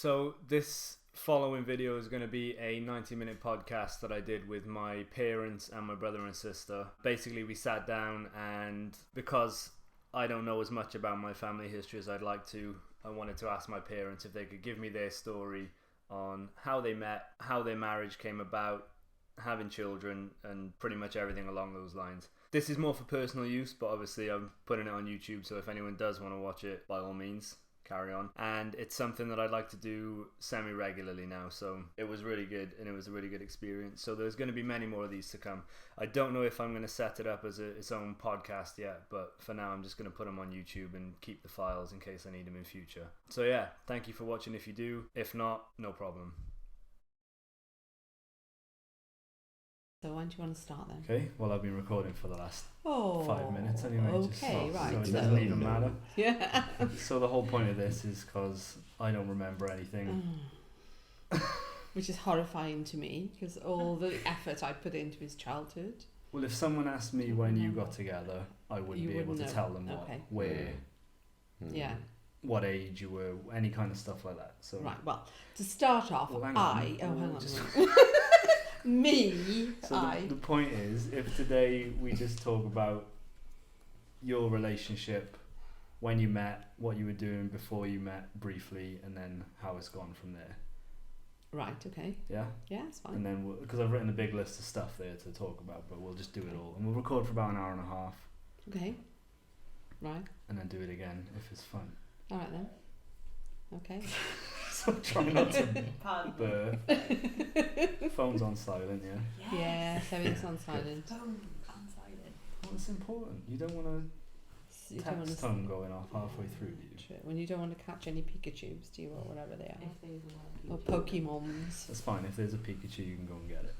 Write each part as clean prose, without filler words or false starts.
So this following video is going to be a 90-minute podcast that I did with my parents and my brother and sister. Basically, we sat down, and because I don't know as much about my family history as I'd like to, I wanted to ask my parents if they could give me their story on how they met, how their marriage came about, having children, and pretty much everything along those lines. This is more for personal use, but obviously I'm putting it on YouTube, so if anyone does want to watch it, by all means, carry on. And it's something that I'd like to do semi-regularly now, so it was really good, and it was a really good experience. So there's going to be many more of these to come. I don't know if I'm going to set it up as its own podcast yet, but for now I'm just going to put them on YouTube and keep the files in case I need them in future. So yeah, thank you for watching if you do. If not, no problem. So when do you want to start then? Okay, well I've been recording for the last 5 minutes anyway. Okay, right. So it doesn't even matter. Yeah. So the whole point of this is because I don't remember anything. Which is horrifying to me, because all the effort I put into his childhood. Well, if someone asked me when you got together, I wouldn't be able to tell them what, where, what age you were, any kind of stuff like that. So right, well, to start off, hang on. Just Me, so the point is, if today we just talk about your relationship, when you met, what you were doing before you met briefly, and then how it's gone from there. Right, okay. Yeah? Yeah, it's fine. And then, because I've written a big list of stuff there to talk about, but we'll just do it all. And we'll record for about an hour and a half. Okay. Right. And then do it again if it's fun. Alright then. Okay. So try not to burp. Phone's on silent, yeah? Yeah, everything's on silent. Phone on silent. Well, it's important. You don't want a text tone going off halfway through, do you? True. When you don't want to catch any Pikachus, do you, or whatever they are? If there's a Or Pokemons. That's fine. If there's a Pikachu, you can go and get it.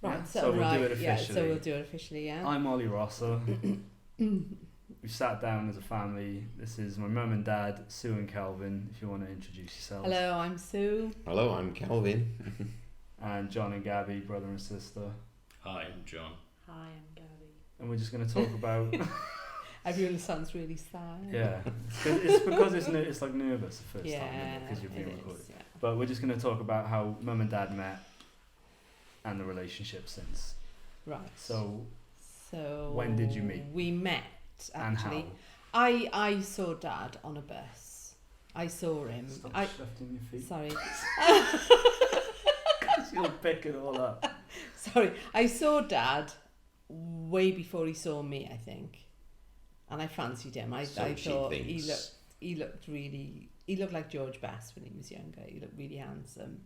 Right, Yeah? so we'll do it officially. Yeah, so we'll do it officially, yeah. I'm Ollie Rosser. We sat down as a family. This is my mum and dad, Sue and Calvin, if you want to introduce yourselves. Hello, I'm Sue. Hello, I'm Calvin. And John and Gabby, brother and sister. Hi, I'm John. Hi, I'm Gabby. And we're just going to talk about... Everyone sounds really sad. Yeah, it's because it's like nervous the first Yeah, time, because you're being it recorded. is, yeah. But we're just going to talk about how mum and dad met and the relationship since. Right. So when did you meet? We met, actually. And how? I saw Dad on a bus. I saw him. Stop shifting your feet. Sorry. You'll pick it all up. Sorry. I saw Dad way before he saw me, I think. And I fancied him. I thought he looked like George Best when he was younger. He looked really handsome.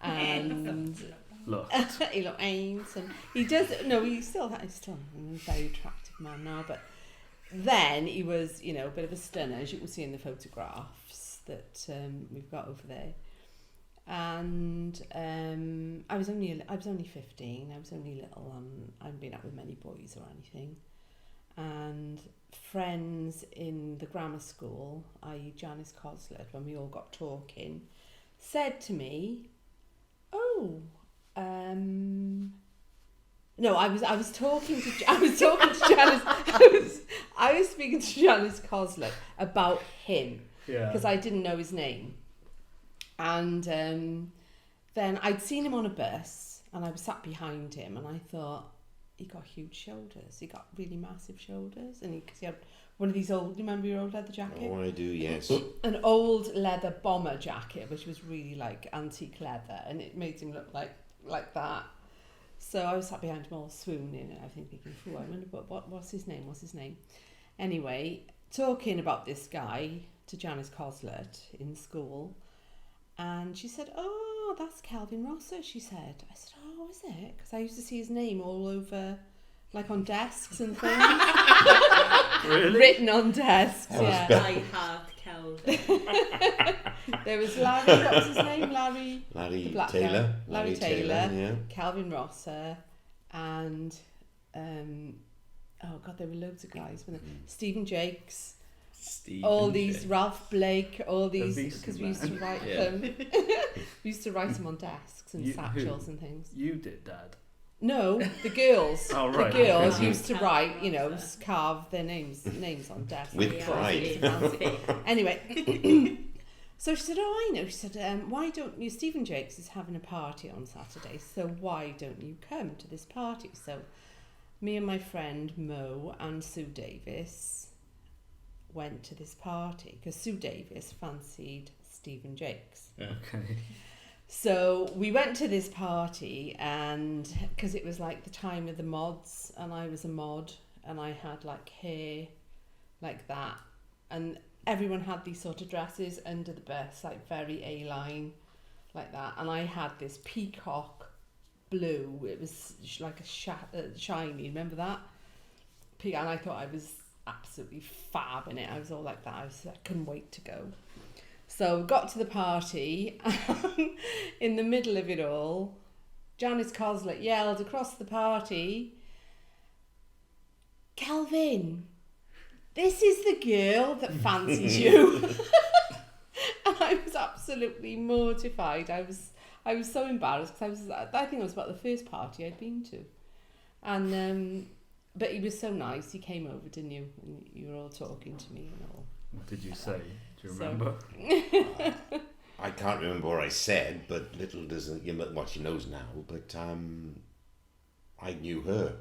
And he looked handsome. He does. No, he's still a very attractive man now. But then he was, a bit of a stunner, as you can see in the photographs that we've got over there. And I was only 15. I was only little. I hadn't been out with many boys or anything. And friends in the grammar school, i.e. Janice Coslet, when we all got talking, said to me, no, I was talking to Janice. I was speaking to Janice Coslet about him because I didn't know his name, and then I'd seen him on a bus, and I was sat behind him, and I thought, he got huge shoulders. He got really massive shoulders, and because he had one of these old. Remember your old leather jacket? Oh, I do, yes. An old leather bomber jacket, which was really like antique leather, and it made him look like that. So I was sat behind him all swooning, and I think thinking, "Oh, I wonder what's his name? What's his name?" Anyway, talking about this guy to Janice Coslet in school, and she said, "Oh, that's Calvin Rosser," she said. I said, "Oh, is it?" Because I used to see his name all over, like on desks and things. Really? Written on desks, yeah. I heart Calvin. There was Larry, what was his name? Larry Taylor. Larry Taylor, yeah. Calvin Rosser, and there were loads of guys. Stephen Jakes. Ralph Blake, all these, because we used to write them. We used to write them on desks and satchels and things. You did, Dad? No, the girls. Oh, right. The girls Okay. used to write, carve their names on desks. With It was pride. really fancy. Anyway, so she said, "Oh, I know." She said, "Why don't you? Stephen Jakes is having a party on Saturday, so why don't you come to this party?" So, me and my friend Mo and Sue Davis went to this party because Sue Davis fancied Stephen Jakes. Okay. So we went to this party, and because it was like the time of the mods, and I was a mod, and I had like hair like that, and everyone had these sort of dresses under the bust, like very A-line like that, and I had this peacock blue. It was like a shiny, remember that? And I thought I was absolutely fab in it. I was all like that. I couldn't wait to go. So got to the party, and in the middle of it all, Janice Coslet yelled across the party, "Calvin, this is the girl that fancies you." And I was absolutely mortified. I was so embarrassed because I think it was about the first party I'd been to, and but he was so nice. He came over, didn't you? And you were all talking to me and all. What did you say? Do you remember? I can't remember what I said, but little doesn't, well, she knows now, but I knew her.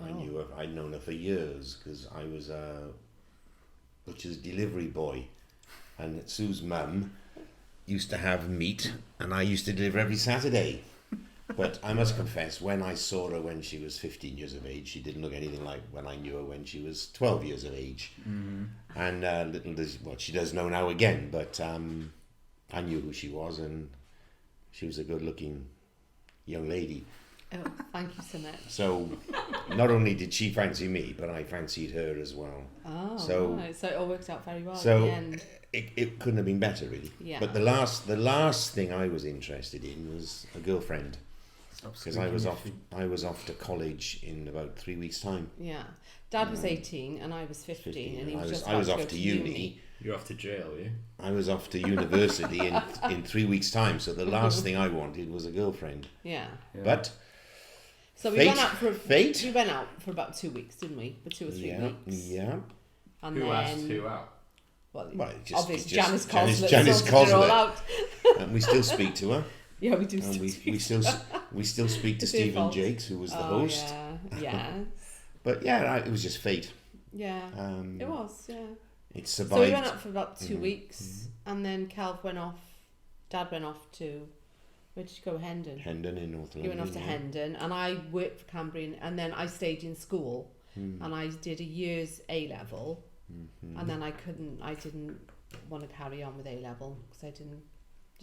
I knew her. I'd known her for years because I was a butcher's delivery boy, and Sue's mum used to have meat, and I used to deliver every Saturday. But I must confess, when I saw her when she was 15 years of age, she didn't look anything like when I knew her when she was 12 years of age. Mm-hmm. And little does, well, she does know now again, but I knew who she was, and she was a good-looking young lady. Oh, thank you so much. So not only did she fancy me, but I fancied her as well. Oh, so, right. So it all worked out very well so at the end. It couldn't have been better, really. Yeah. But the last thing I was interested in was a girlfriend. Because I was off to college in about 3 weeks' time. Yeah, Dad was 18 and I was 15, and he was just I was about off to uni. You're off to jail, are you? I was off to university in 3 weeks' time. So the last thing I wanted was a girlfriend. Yeah. But so we went out for We went out for about 2 weeks, didn't we? For 2 or 3 weeks. Yeah. And who then, asked who out? Well, just obviously Janice Coslet. Janice sorted it all Coslet. out. And we still speak to her. Yeah, we do. And we still speak to Stephen Jakes, who was the host. Yeah. But yeah, it was just fate. Yeah. It was. Yeah. It survived. So we went out for about 2 weeks, and then Calv went off. Dad went off to. Where did you go? Hendon. Hendon in North London. He went off to Hendon, and I worked for Cambrian, and then I stayed in school, and I did a year's A level, and then I didn't want to carry on with A level because I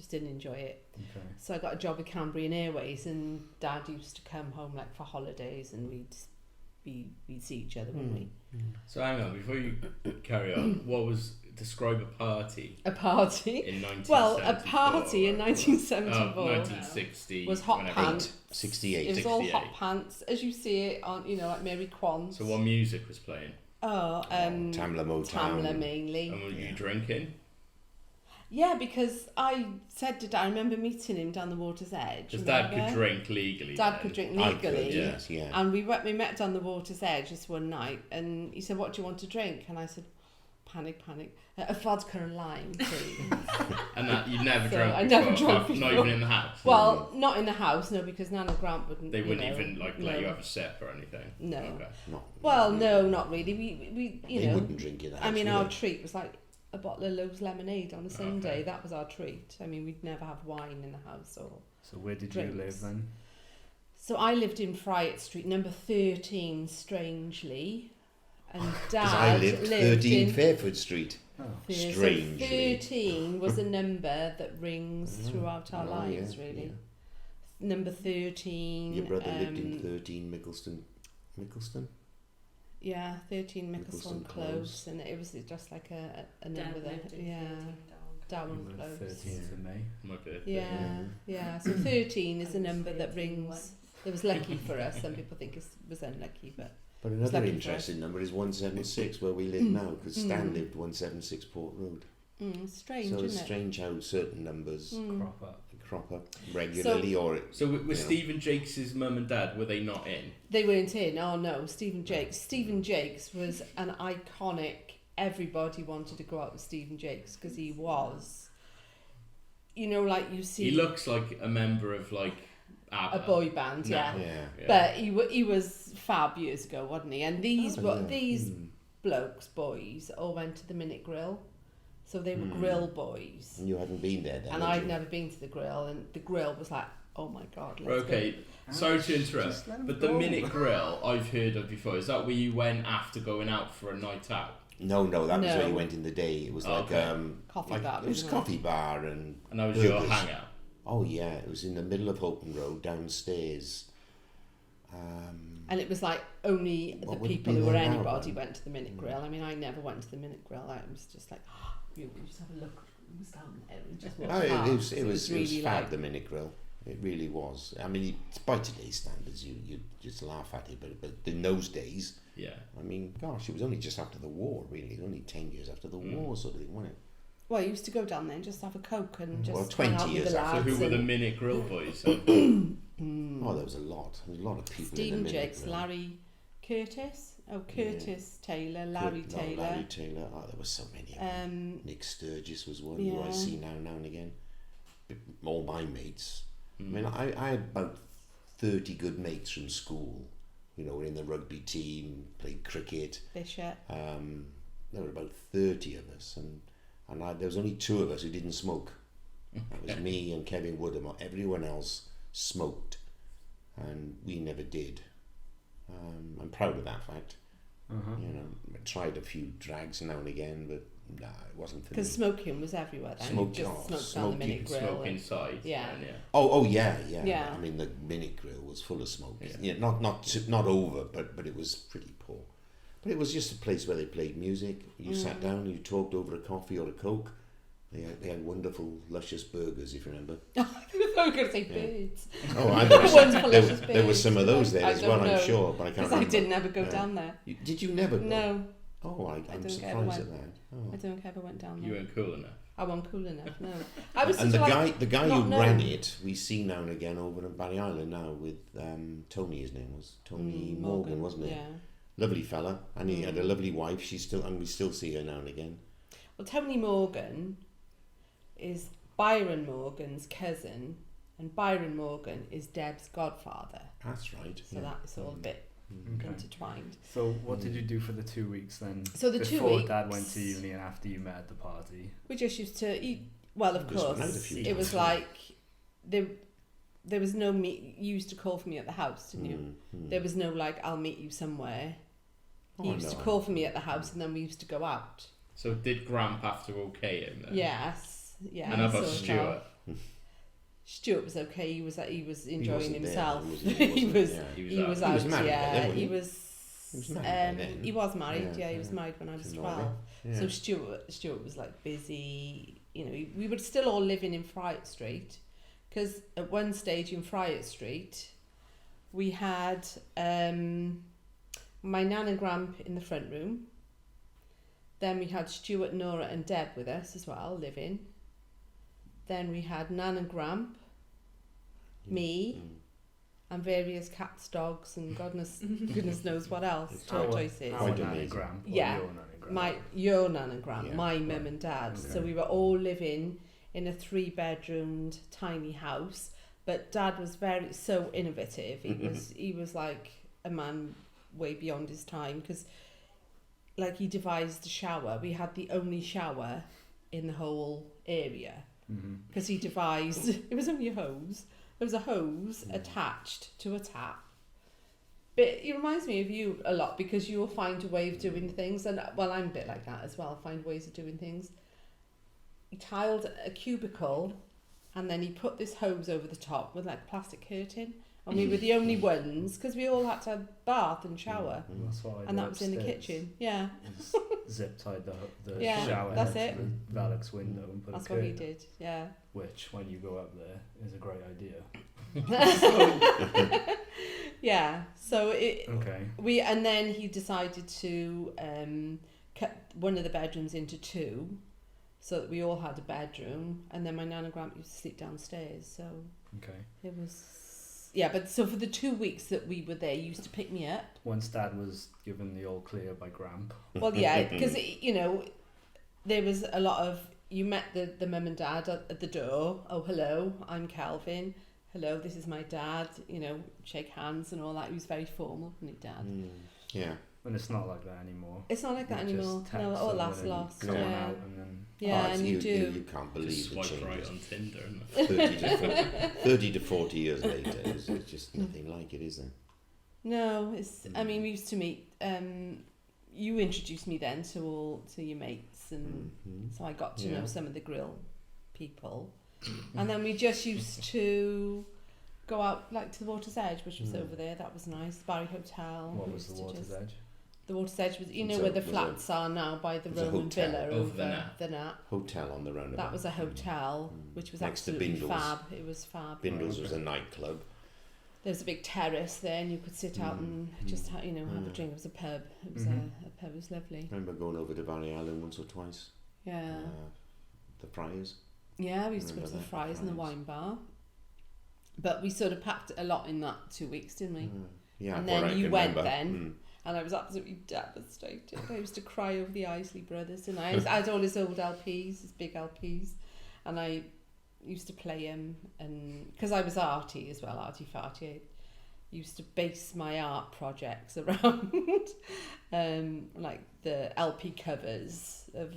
didn't enjoy it. Okay. So I got a job with Cambrian Airways, and Dad used to come home like for holidays, and we'd see each other, wouldn't we? So hang on, before you carry on, describe a party? A party? In 1974. Well, a party in 1974. 1960. Was hot pants. 68. It was all hot pants, as you see it on, like Mary Quant. So what music was playing? Tamla Motown. Tamla mainly. And were you drinking? Yeah, because I said to Dad, I remember meeting him down the water's edge. Because Dad could drink legally. Dad could drink legally. Yes, yeah. And we met down the water's edge just one night, and he said, "What do you want to drink?" And I said, panic. A vodka and lime, please. And that you'd never drunk I before? never drunk before. Not even in the house? Well, not in the house, no, because Nan and Grant wouldn't. They wouldn't even let you have a sip or anything? No. Okay. No, not really. We They wouldn't drink in the house. I mean, our treat was like a bottle of Lowe's lemonade on a Sunday. Okay. That was our treat. I mean, we'd never have wine in the house or. So where did drinks. you live then? So I lived in Friat Street, number 13, strangely. And Dad I lived 13 in Fairford Street. Oh. Strangely. So 13 was a number that rings throughout our lives, really. Yeah. Number 13. Your brother lived in 13 Mickleston? Yeah, 13 Mickleston Close, and it was just like a number there. Yeah, Darwin Close. 13th of May. My birthday. Yeah. So 13 is a number that rings. It was lucky for us. Some people think it was unlucky, but another interesting number is 176, where we live now, because Stan lived 176 Port Road. Strange, so isn't it's strange how certain numbers proper regularly, So with Stephen Jakes' mum and dad, were they not in? They weren't in. Oh no, Stephen Jakes was an iconic. Everybody wanted to go out with Stephen Jakes because he was, like you see. He looks like a member of like ABBA. A boy band, yeah. But he was fab years ago, wasn't he? And these blokes, boys, all went to the Minute Grill. So they were grill boys. And you hadn't been there then. And I'd never been to the grill, and the grill was like, oh my God, let's go. Sorry to interrupt, but the Minute Grill I've heard of before. Is that where you went after going out for a night out? No, that was where you went in the day. It was coffee bar. It was a coffee bar and that was your hangout. Oh yeah, it was in the middle of Houghton Road, downstairs. And it was like only the people who were anybody went to the Minute Grill. I mean, I never went to the Minute Grill. I was just like, you just have a look. It was down there. And just it was really fab, the Minute Grill. It really was. I mean, by today's standards, you just laugh at it, but in those days, I mean, gosh, it was only just after the war, really. Only 10 years after the war, sort of thing, wasn't it? Well, I used to go down there and just have a Coke and just 20 years after. So who were the Minute Grill boys? Oh, there was a lot. There was a lot of people. Stephen Jakes, Larry Curtis. Oh, Curtis Taylor, Larry Taylor. Larry Taylor. Oh, there were so many. Nick Sturgis was one who I see now and again. All my mates. I mean, I had about 30 good mates from school. Were in the rugby team, played cricket. Bishop. There were about 30 of us, and there was only 2 of us who didn't smoke. That was me and Kevin Woodham. Everyone else smoked, and we never did. I'm proud of that fact. I tried a few drags now and again, but it wasn't for me. Because smoking was everywhere then. Smoked down the Minute Grill. Smoke inside. Yeah. Oh yeah. I mean, the Minute Grill was full of smoke. Yeah. Not over, but it was pretty poor. But it was just a place where they played music. You sat down, you talked over a coffee or a Coke. They had wonderful, luscious burgers, if you remember. I was going to say birds. Oh, there were some of those there as well, I'm sure, but I can't remember. Because I didn't ever go down there. Did you never go? No. Oh, I'm surprised at that. Oh. I don't ever went down there. You weren't cool enough. I wasn't cool enough, no. I was and the guy who ran it, we see now and again over in Barry Island now with Tony, his name was. Tony Morgan, wasn't it? Yeah. Lovely fella. And he had a lovely wife. We still see her now and again. Well, Tony Morgan is Byron Morgan's cousin, and Byron Morgan is Deb's godfather. That's right. So that's all a bit intertwined. So what did you do for the 2 weeks then? So the 2 weeks, before Dad went to uni and after you met at the party? We just used to eat. Well, of course, it was like there was no meet. You used to call for me at the house, didn't you? There was no like, I'll meet you somewhere. He used to call for me at the house, and then we used to go out. So did Gramp have to okay him then? Yes, yeah. And how about Stuart? Stuart was okay. He was enjoying himself. He was out. married. He was married. Yeah, he was married when I was 12. Yeah. So Stuart was like busy. We were still all living in Friar Street, because at one stage in Friar Street, we had my nan and Gramp in the front room. Then we had Stuart, Nora and Deb with us as well, living. Then we had Nan and Gramp, me, and various cats, dogs, and goodness knows what else, tortoises. Our Nan and Gramp, yeah, your Nan and Gramp, my mum and dad. Okay. So we were all living in a 3-bedroomed tiny house. But Dad was so innovative. He was like a man way beyond his time, because like he devised a shower. We had the only shower in the whole area, because he devised, it was only a hose. There was a hose attached to a tap. But it reminds me of you a lot, because you'll find a way of doing things, and well, I'm a bit like that as well, find ways of doing things. He tiled a cubicle, and then he put this hose over the top with like a plastic curtain, and we were the only ones, because we all had to have bath and shower. That's what I did and that was upstairs. in the kitchen. Yeah. Zip tied the Yeah, shower that's head it. to the Valak's window and put That's a what he curtain, did. Yeah. which when you go up there is a great idea. Yeah. So Okay. then he decided to cut one of the bedrooms into 2. so that we all had a bedroom, and then my nan and grandpa used to sleep downstairs. So Okay. it was, yeah. But so for the 2 weeks that we were there, he used to pick me up. Once Dad was given the all clear by Gramp. Well, yeah, because you know, there was a lot of, you met the mum and dad at the door. Oh, hello, I'm Calvin. Hello, this is my dad. You know, shake hands and all that. He was very formal, wasn't he, Dad? Yeah. And it's not like that anymore. It's not like that You anymore. just text No, all them that's and lost. Going Yeah, out and then yeah, and you do. You can't believe Just the swipe right changes. on Tinder. And 30 to 40 years later, it's just nothing like it, is there? No, it's. I mean, we used to meet. You introduced me then to your mates, and so I got to know some of the grill people, and then we just used to go out like to the Water's Edge, which was over there. That was nice. Barry Hotel. what We was the used to Water's just- Edge? The Water's Edge was, you know, So where the was flats are now by the was a Roman hotel Villa over over the the Nat. Hotel on the roundabout. That was a hotel, which was Next to absolutely Bindles. fab. It was fab. Bindles was a nightclub. There was a big terrace there, and you could sit out and just have a drink. It was a pub. It was a pub. It was lovely. I remember going over to Barry Allen once or twice. Yeah. The Friars. Yeah, we used to go to remember the that, Fries and the Fries. wine bar. But we sort of packed a lot in that 2 weeks, didn't we? Yeah, And what then I you can went remember. then, and I was absolutely devastated. I used to cry over the Isley Brothers, and I had all his old LPs, his big LPs, and I used to play them, and because I was arty as well, arty-farty, I used to base my art projects around like the LP covers of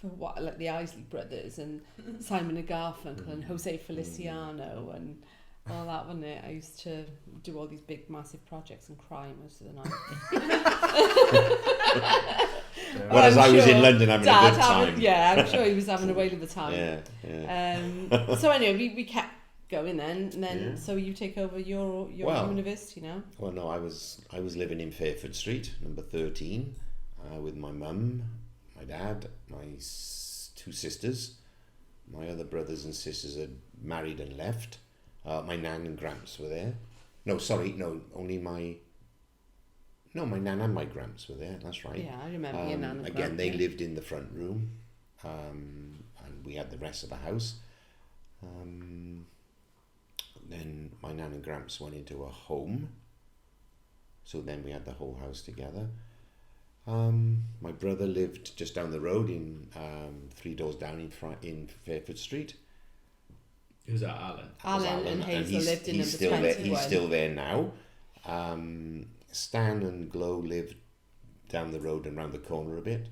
what, like the Isley Brothers and Simon and Garfunkel and Jose Feliciano and all that, wasn't it? I used to do all these big massive projects and cry most of the night. Whereas I'm I was in sure London having Dad a good time. yeah, I'm sure he was having a whale of a time. Yeah. So anyway, we kept going then, and then Yeah. so you take over your Well, university now. Well, no, I was living in Fairford Street, number 13, with my mum, my dad, my two sisters. My other brothers and sisters had married and left. My nan and gramps were there. Only my nan and my gramps were there. That's right. Yeah, I remember your nan and Again, they Grandpa. lived in the front room, and we had the rest of the house. Then my nan and gramps went into a home, so then we had the whole house together. My brother lived just down the road in 3 doors down in Fairford Street. Who's that, Alan? Alan and Hazel lived in number still 21. there. He's still there now. Stan and Glow lived down the road and round the corner a bit.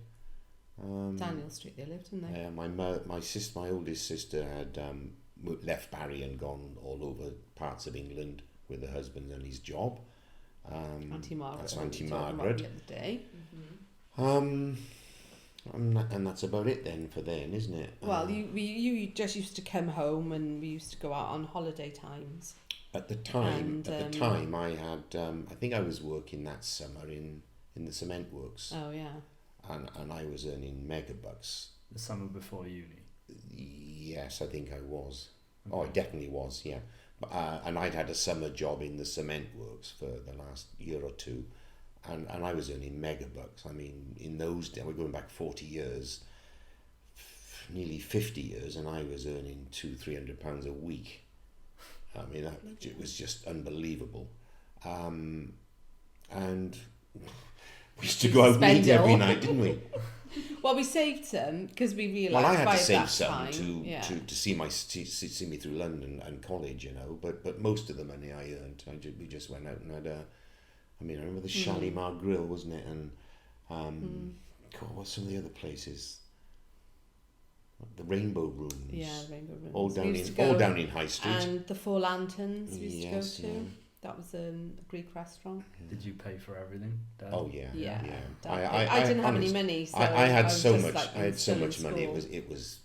Daniel Street, they lived, didn't they? My oldest sister had left Barry and gone all over parts of England with her husband and his job. Auntie Margaret. That's we were Auntie talking about Margaret. the other day. And that's about it then for then, isn't it? Well, you just used to come home, and we used to go out on holiday times. At the time, And, I had I think I was working that summer in the cement works, Oh yeah. and I was earning megabucks. The summer before uni. Yes, I think I was. Oh, I definitely was. Yeah, but, and I'd had a summer job in the cement works for the last year or two, and I was earning megabucks. I mean, in those days, we're going back 40 years, nearly 50 years, and I was earning £200-300 a week. I mean, it was just unbelievable. And we used to go out and eat Spend it every all. night, didn't we? Well, we saved some because we realised Well, I had by to save that some time, to see me through London and college, you know. But most of the money I earned, we just went out and had a. I mean, I remember the Shalimar Grill, wasn't it? And God, what's some of the other places? The Rainbow Rooms. Yeah, Rainbow Rooms. All We down used in to go- down in High Street. And the Four Lanterns we used Yes, to go to. yeah. That was a Greek restaurant. Did you pay for everything, Dad? Oh yeah, Yeah. yeah. Dad- I didn't have any honest- money, so I had was so just, much. like, I had so still in much money. school. It was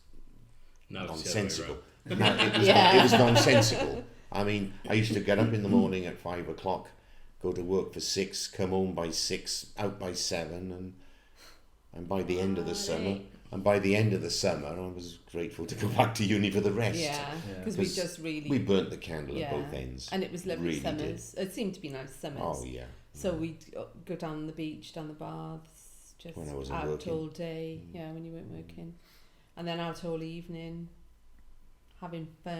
No, it's the other way nonsensical. around. No, it was Yeah. it was nonsensical. I mean, I used to get up in the morning at 5 o'clock, go to work for 6, come home by 6, out by 7, and by the end of the summer, I was grateful to go back to uni for the rest. Yeah, because we just really we burnt the candle yeah. at both ends. And it was lovely Really summers. It seemed to be nice summers. Oh yeah. So we'd go down the beach, down the baths, just When I wasn't out working. all day. Yeah, when you weren't working. and then out all evening, having fun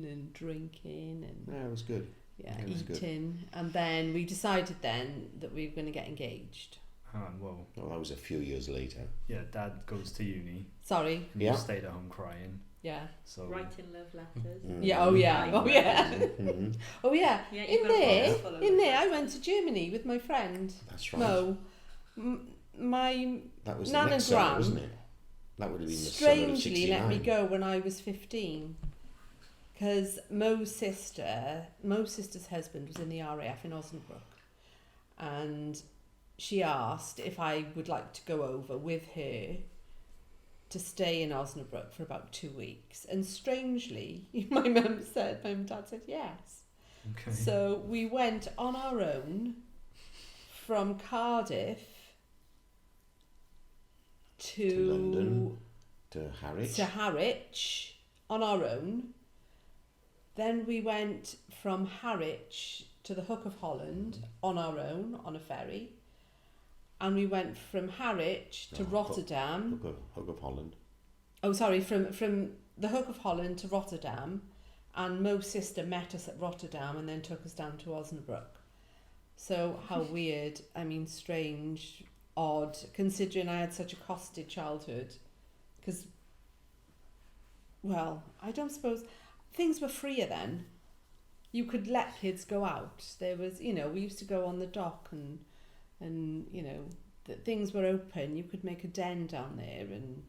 and drinking and Yeah, it was good. It was eating. And then we decided then that we were going to get engaged. Whoa. Well, that was a few years later. Yeah, Dad goes to uni. Sorry. And Yeah. you stayed at home crying. Yeah. So Writing love letters. Yeah. Oh yeah. Oh yeah. Mhm. Oh yeah. Yeah, In you've got a there, box full of in love there, I letters. went to Germany with my friend That's right. Mo. My That was Nan the next and summer, Gran wasn't it? That would have been the summer of strangely 69. let me go when I was 15, because Mo's sister's husband was in the RAF in Osnabrück, and she asked if I would like to go over with her to stay in Osnabrück for about 2 weeks. And strangely, my mum and dad said yes. okay. So we went on our own from Cardiff to London, to Harwich. on our own. Then we went from Harwich to the Hook of Holland on our own on a ferry. And we went from Harwich to Rotterdam. Hook of Holland. Oh, sorry, from the Hook of Holland to Rotterdam. And Mo's sister met us at Rotterdam and then took us down to Osnabrück. So how weird, I mean strange, odd, considering I had such a costed childhood. Because, well, I don't suppose, things were freer then. You could let kids go out. There was, we used to go on the dock and things were open. You could make a den down there and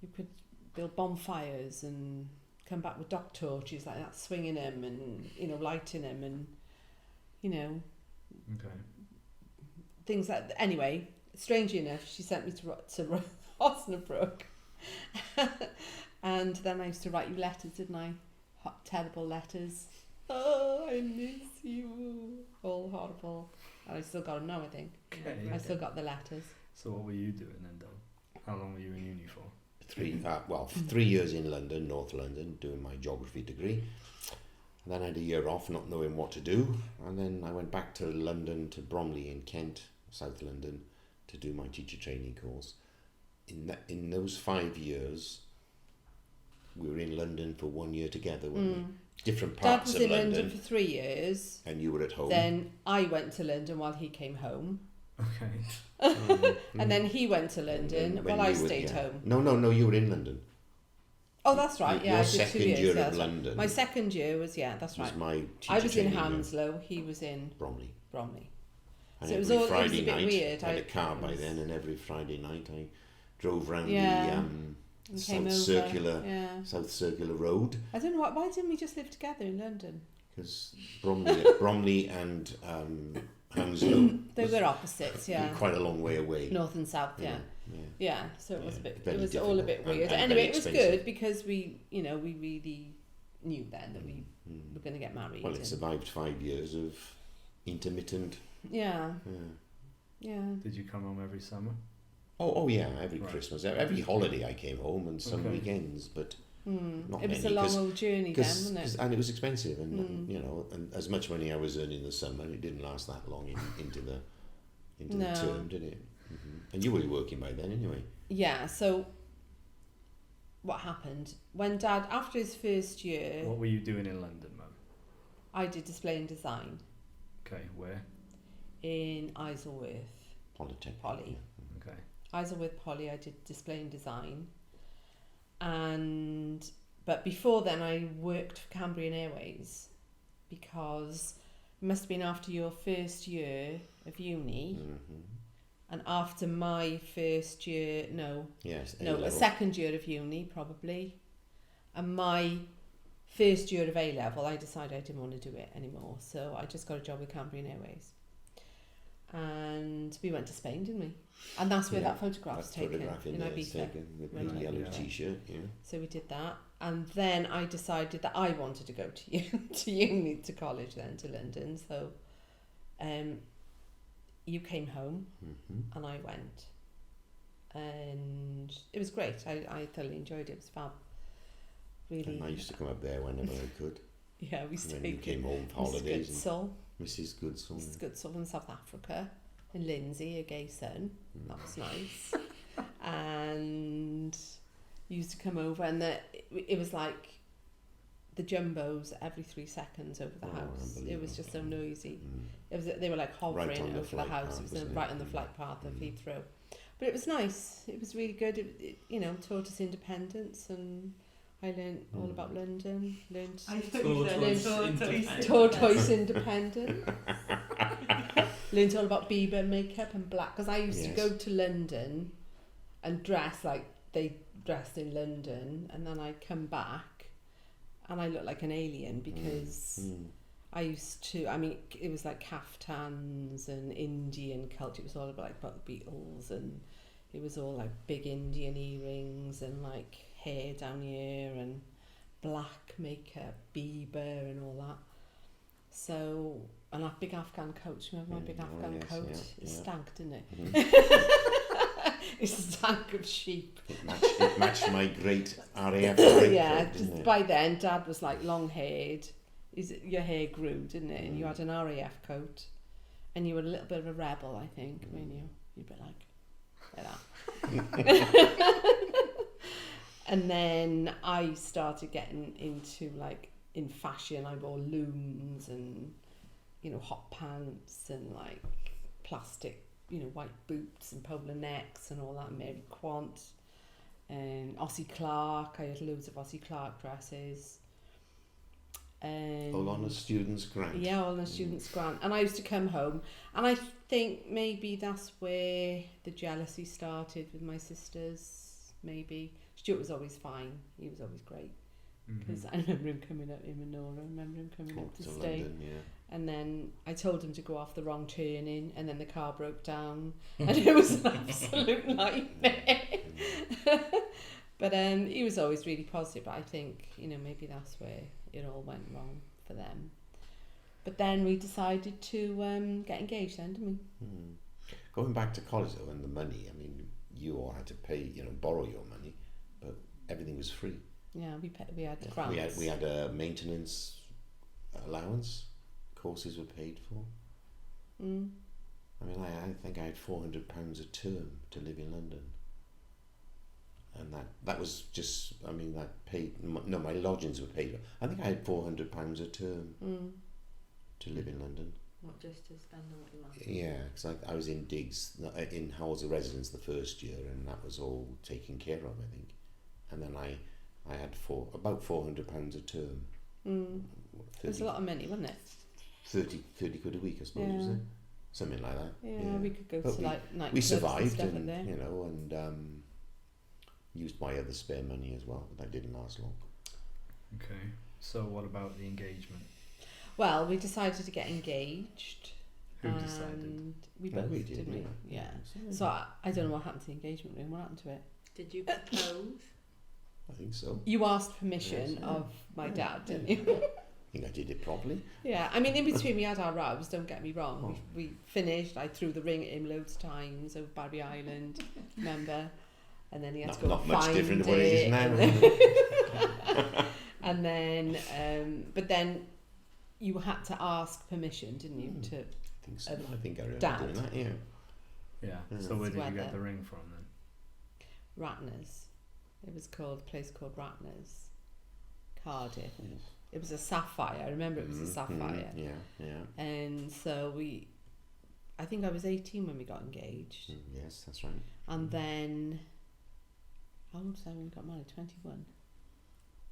you could build bonfires and come back with dock torches like that, swinging them and, lighting them and, Okay. things like that. Anyway, strangely enough, she sent me to Osnabrück. And then I used to write you letters, didn't I? Terrible letters. Oh, I miss you. All horrible. And I still got them now, I think. Okay. I still got the letters. So what were you doing then, Dad? How long were you in uni for? 3 years in London, North London, doing my geography degree. And then I had a year off, not knowing what to do. And then I went back to London, to Bromley in Kent, South London, to do my teacher training course. In those 5 years, we were in London for 1 year together, weren't we? Different Dad parts was of in London. London for 3 years. And you were at home. Then I went to London while he came home. Okay. And then he went to London When while I you were- stayed yeah. home. No, you were in London. Oh, that's right. Your Yeah, I did 2 second years. year yeah. of London. My second year was, that's was right. my teacher I was in training year. Hounslow, he was in Bromley. Bromley. And So it was every all- it was a Friday bit night, weird. I had I- a car by it was- then, and every Friday night I drove round Yeah. the Came South over. Circular Yeah. South Circular Road, I don't know why didn't we just live together in London? because Bromley and Hounslow They was were opposites, yeah. quite a long way away. North and south, yeah. Yeah. Yeah, so it was Yeah, a bit. very It was all a bit difficult weird. and Anyway, very it was expensive. good because we really knew then that we were going to get married. Well, it and- survived 5 years of intermittent. yeah, Yeah. yeah. Did you come home every summer? Oh yeah, every Right. Christmas, every holiday I came home, and some Okay. weekends, but not It was many, a long 'cause- old journey then, wasn't it? and it was expensive, and and as much money I was earning in the summer, it didn't last that long into the No. term, did it? And you were working by then anyway. Yeah. So, what happened when Dad, after his first year, What were you doing in London, Mum? I did display and design Okay, where? in Isleworth Polytech. Poly. Okay. Isleworth Poly, I did display and design. But before then, I worked for Cambrian Airways because it must have been after your first year of uni, and after my first year, Yes. a A-level. second year of uni probably, and my first year of A-level, I decided I didn't want to do it anymore, so I just got a job with Cambrian Airways. And we went to Spain, didn't we? And that's where that photograph's That taken photograph in there is Ibiza. taken with When the I- yellow Yeah. t-shirt. Yeah. So we did that, and then I decided that I wanted to go to uni, to college, then to London. So, you came home, and I went, and it was great. I thoroughly enjoyed it. It was fab. Really. And I used to come up there whenever I could. Yeah, we And then you stayed. came home for holidays. And Goodsall. Mrs. Goodsall. Mrs. Goodsall in South Africa, and Lindsay, a gay son. That was nice. And used to come over, and it was like the jumbos every 3 seconds over the house. It was just so noisy. They were like hovering over the house. It was right on the flight path of Heathrow. But it was nice. It was really good. It taught us independence, and I learned all about London. Tortoise independent. Learned all about Bieber makeup and black, because I used to go to London and dress like they dressed in London, and then I'd come back and I looked like an alien because I used to, I mean, it was like kaftans and Indian culture. It was all about the Beatles, and it was all like big Indian earrings and like hair down here and black makeup, Bieber and all that. So, and that big Afghan coat, remember my big Afghan coat? It stank, didn't it? It stank of sheep. It matched my great RAF coat. Yeah, just by then Dad was like long haired. Your hair grew, didn't it? And you had an RAF coat, and you were a little bit of a rebel, I think, weren't you? You'd be like that. And then I started getting into like in fashion. I wore looms and hot pants and like plastic white boots and polo necks and all that. Mary Quant and Ossie Clark. I had loads of Ossie Clark dresses. All on a student's grant. Yeah, all on a student's grant. And I used to come home, and I think maybe that's where the jealousy started with my sisters. Maybe Stuart was always fine. He was always great. Because I remember him coming up, him and Nora. I remember him coming up to stay. London, yeah. And then I told him to go off the wrong turning, and then the car broke down, and it was an absolute nightmare. But he was always really positive. But I think maybe that's where it all went wrong for them. But then we decided to get engaged, then, didn't we? Going back to college though, and the money. I mean, you all had to pay, borrow your money, but everything was free. Yeah, we had grants. We had a maintenance allowance. Courses were paid for. I mean, I think I had £400 a term to live in London, and that was just. I mean, that paid. No, my lodgings were paid for. I think I had £400 a term to live in London. Not just to spend on what you want. Yeah, because I was in digs in Howells residence the first year, and that was all taken care of, I think. And then I had about £400 a term. It was a lot of money, wasn't it? 30 quid a week, I suppose, was it? Something like that. Yeah, we could go but to like nightclubs we survived, and stuff and there. and used my other spare money as well, but that didn't last long. Okay, so what about the engagement? Well, we decided to get engaged. Who decided? We both we did, didn't we? Yeah. So I don't know what happened to the engagement ring. What happened to it? Did you propose? I think so. You asked permission of my dad, didn't you? I think I did it properly. Yeah, I mean, in between we had our rows, don't get me wrong. We finished, I threw the ring at him loads of times over Barry Island, remember? And then he had to go not and much find different to what it is now. And then, but then you had to ask permission, didn't you? To I think so. I think I remember Dad. doing that, yeah. Yeah, so where did you get the ring from then? Ratner's. It was called a place called Ratner's, Cardiff. It was a sapphire. I remember it was a sapphire. Yeah. And so I think I was 18 when we got engaged. Yes, that's right. And then, how old was I when we got married? 21?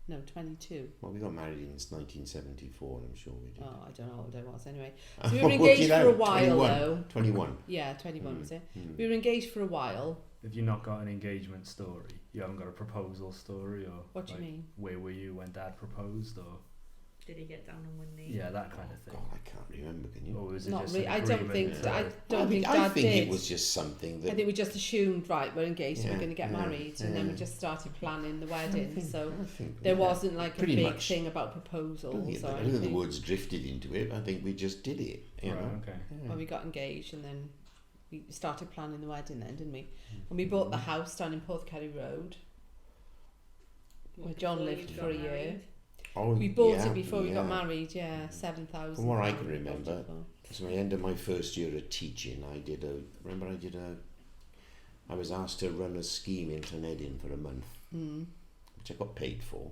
No, 22. Well, we got married in 1974, and I'm sure we did. Oh, I don't know how old I was anyway. So we were engaged for a while 21. though. 21. Yeah, 21 was it. We were engaged for a while. Have you not got an engagement story? You haven't got a proposal story, or What do you mean? Where were you when Dad proposed, or Did he get down on one knee? yeah, that kind of thing? God, I can't remember. Can you? Or was it Not just really. an I don't agreement think. to- I don't I think think, Dad did. it was just something that. I think we just assumed, right, we're engaged, so we're Yeah, going to get yeah, married, and then we yeah. just started planning the wedding. So I think, there yeah, wasn't like a pretty big much. thing about I don't proposals think, or I don't think the anything. words drifted into it. I think we just did it. You Right, know? okay. Yeah. Well, we got engaged, and then we started planning the wedding then, didn't we? And we bought the house down in Porthcurry Road, where John Before lived you for got a year. married? Oh, We bought yeah, it before we got yeah. married, yeah, 7,000. From what I pound can we bought remember, it for. so at the end of my first year of teaching, I did a I was asked to run a scheme in Llanedin for a month, which I got paid for.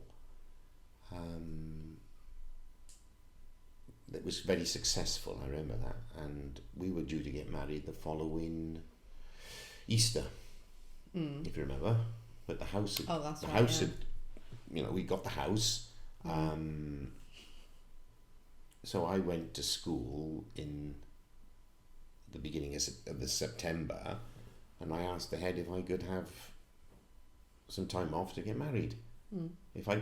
It was very successful, I remember that, and we were due to get married the following Easter, if you remember. But the house had, we got the house. So I went to school in the beginning of the September, and I asked the head if I could have some time off to get married. If I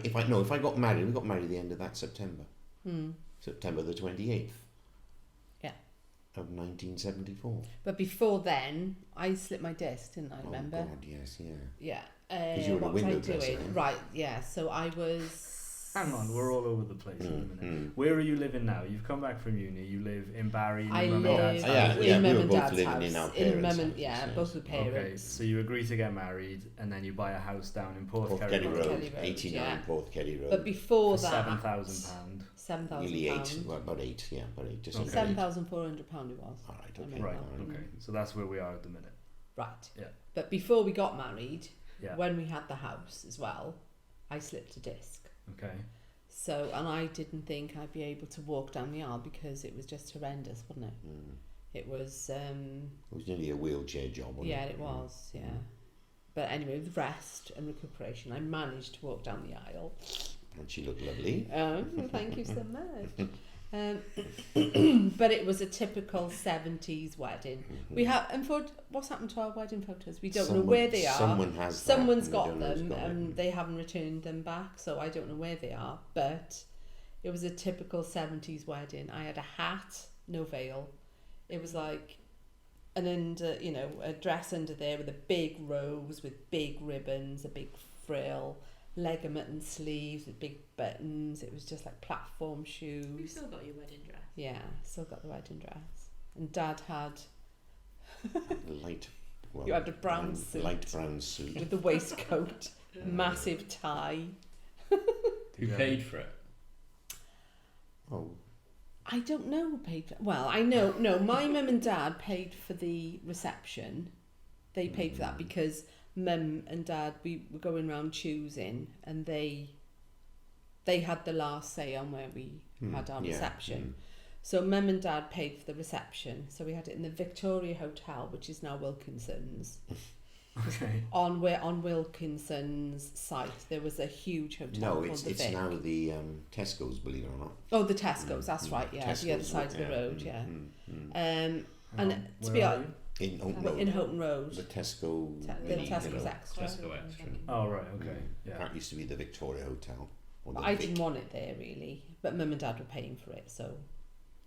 got married, we got married at the end of that September. September the 28th. Yeah. Of 1974. But before then, I slipped my disc, didn't I? Remember? Oh God, yes, yeah. Yeah. Because you were a window dresser. Right. Yeah. So I was. Hang on, we're all over the place in a minute. Where are you living now? You've come back from uni. You live in Barry. In I Mum live and Dad's house. in we Mum were and both Dad's living house. in our parents' houses, yeah, yes. both with Okay, parents. so you agree to get married, and then you buy a house down in Porthkerry Road, Kelly Road, 89 yeah. Porthkerry Road. But before for that, £7,000. Nearly £7,000. well, about eight, just Okay. under eight. £7,400 it was. All right, I okay. remember. Right. Okay. So that's where we are at the minute. Right. Yeah. But before we got married, Yeah. when we had the house as well, I slipped a disc. Okay. So, and I didn't think I'd be able to walk down the aisle because it was just horrendous, wasn't it? It was. It was nearly a wheelchair job, wasn't Yeah, it? it was. Yeah. But anyway, with rest and recuperation, I managed to walk down the aisle. And she looked lovely. Thank you so much. But it was a typical 70s wedding. We have, and for what's happened to our wedding photos? We don't know where they are. Someone has Someone's that, got them, and they haven't returned them back, so I don't know where they are. But it was a typical 70s wedding. I had a hat, no veil. It was like a dress under there with a big rose with big ribbons, a big frill, legitimate and sleeves with big buttons. It was just like platform shoes. You've still got your wedding dress. Yeah, still got the wedding dress. And Dad had you had a brown suit. Light brown suit. With the waistcoat, massive tie. Who paid for it? Oh. I don't know who paid for it. Well, I know, no, my mum and Dad paid for the reception. They paid for that because Mum and Dad, we were going around choosing, and they had the last say on where we had our reception. So Mum and Dad paid for the reception. So we had it in the Victoria Hotel, which is now Wilkinson's. Okay. On Wilkinson's site, there was a huge hotel. No, called it's the Vic. now the Tesco's, believe it or not. Oh, the Tesco's, that's right, yeah, the other Tesco's, side of the road, yeah. And to Where be are honest, In Houghton Road. in Houghton Road, The Tesco. the Tesco's Extra. Tesco Extra. Oh right. Okay. Yeah. That used to be the Victoria Hotel. Or But the I Vic. didn't want it there really, but Mum and Dad were paying for it, so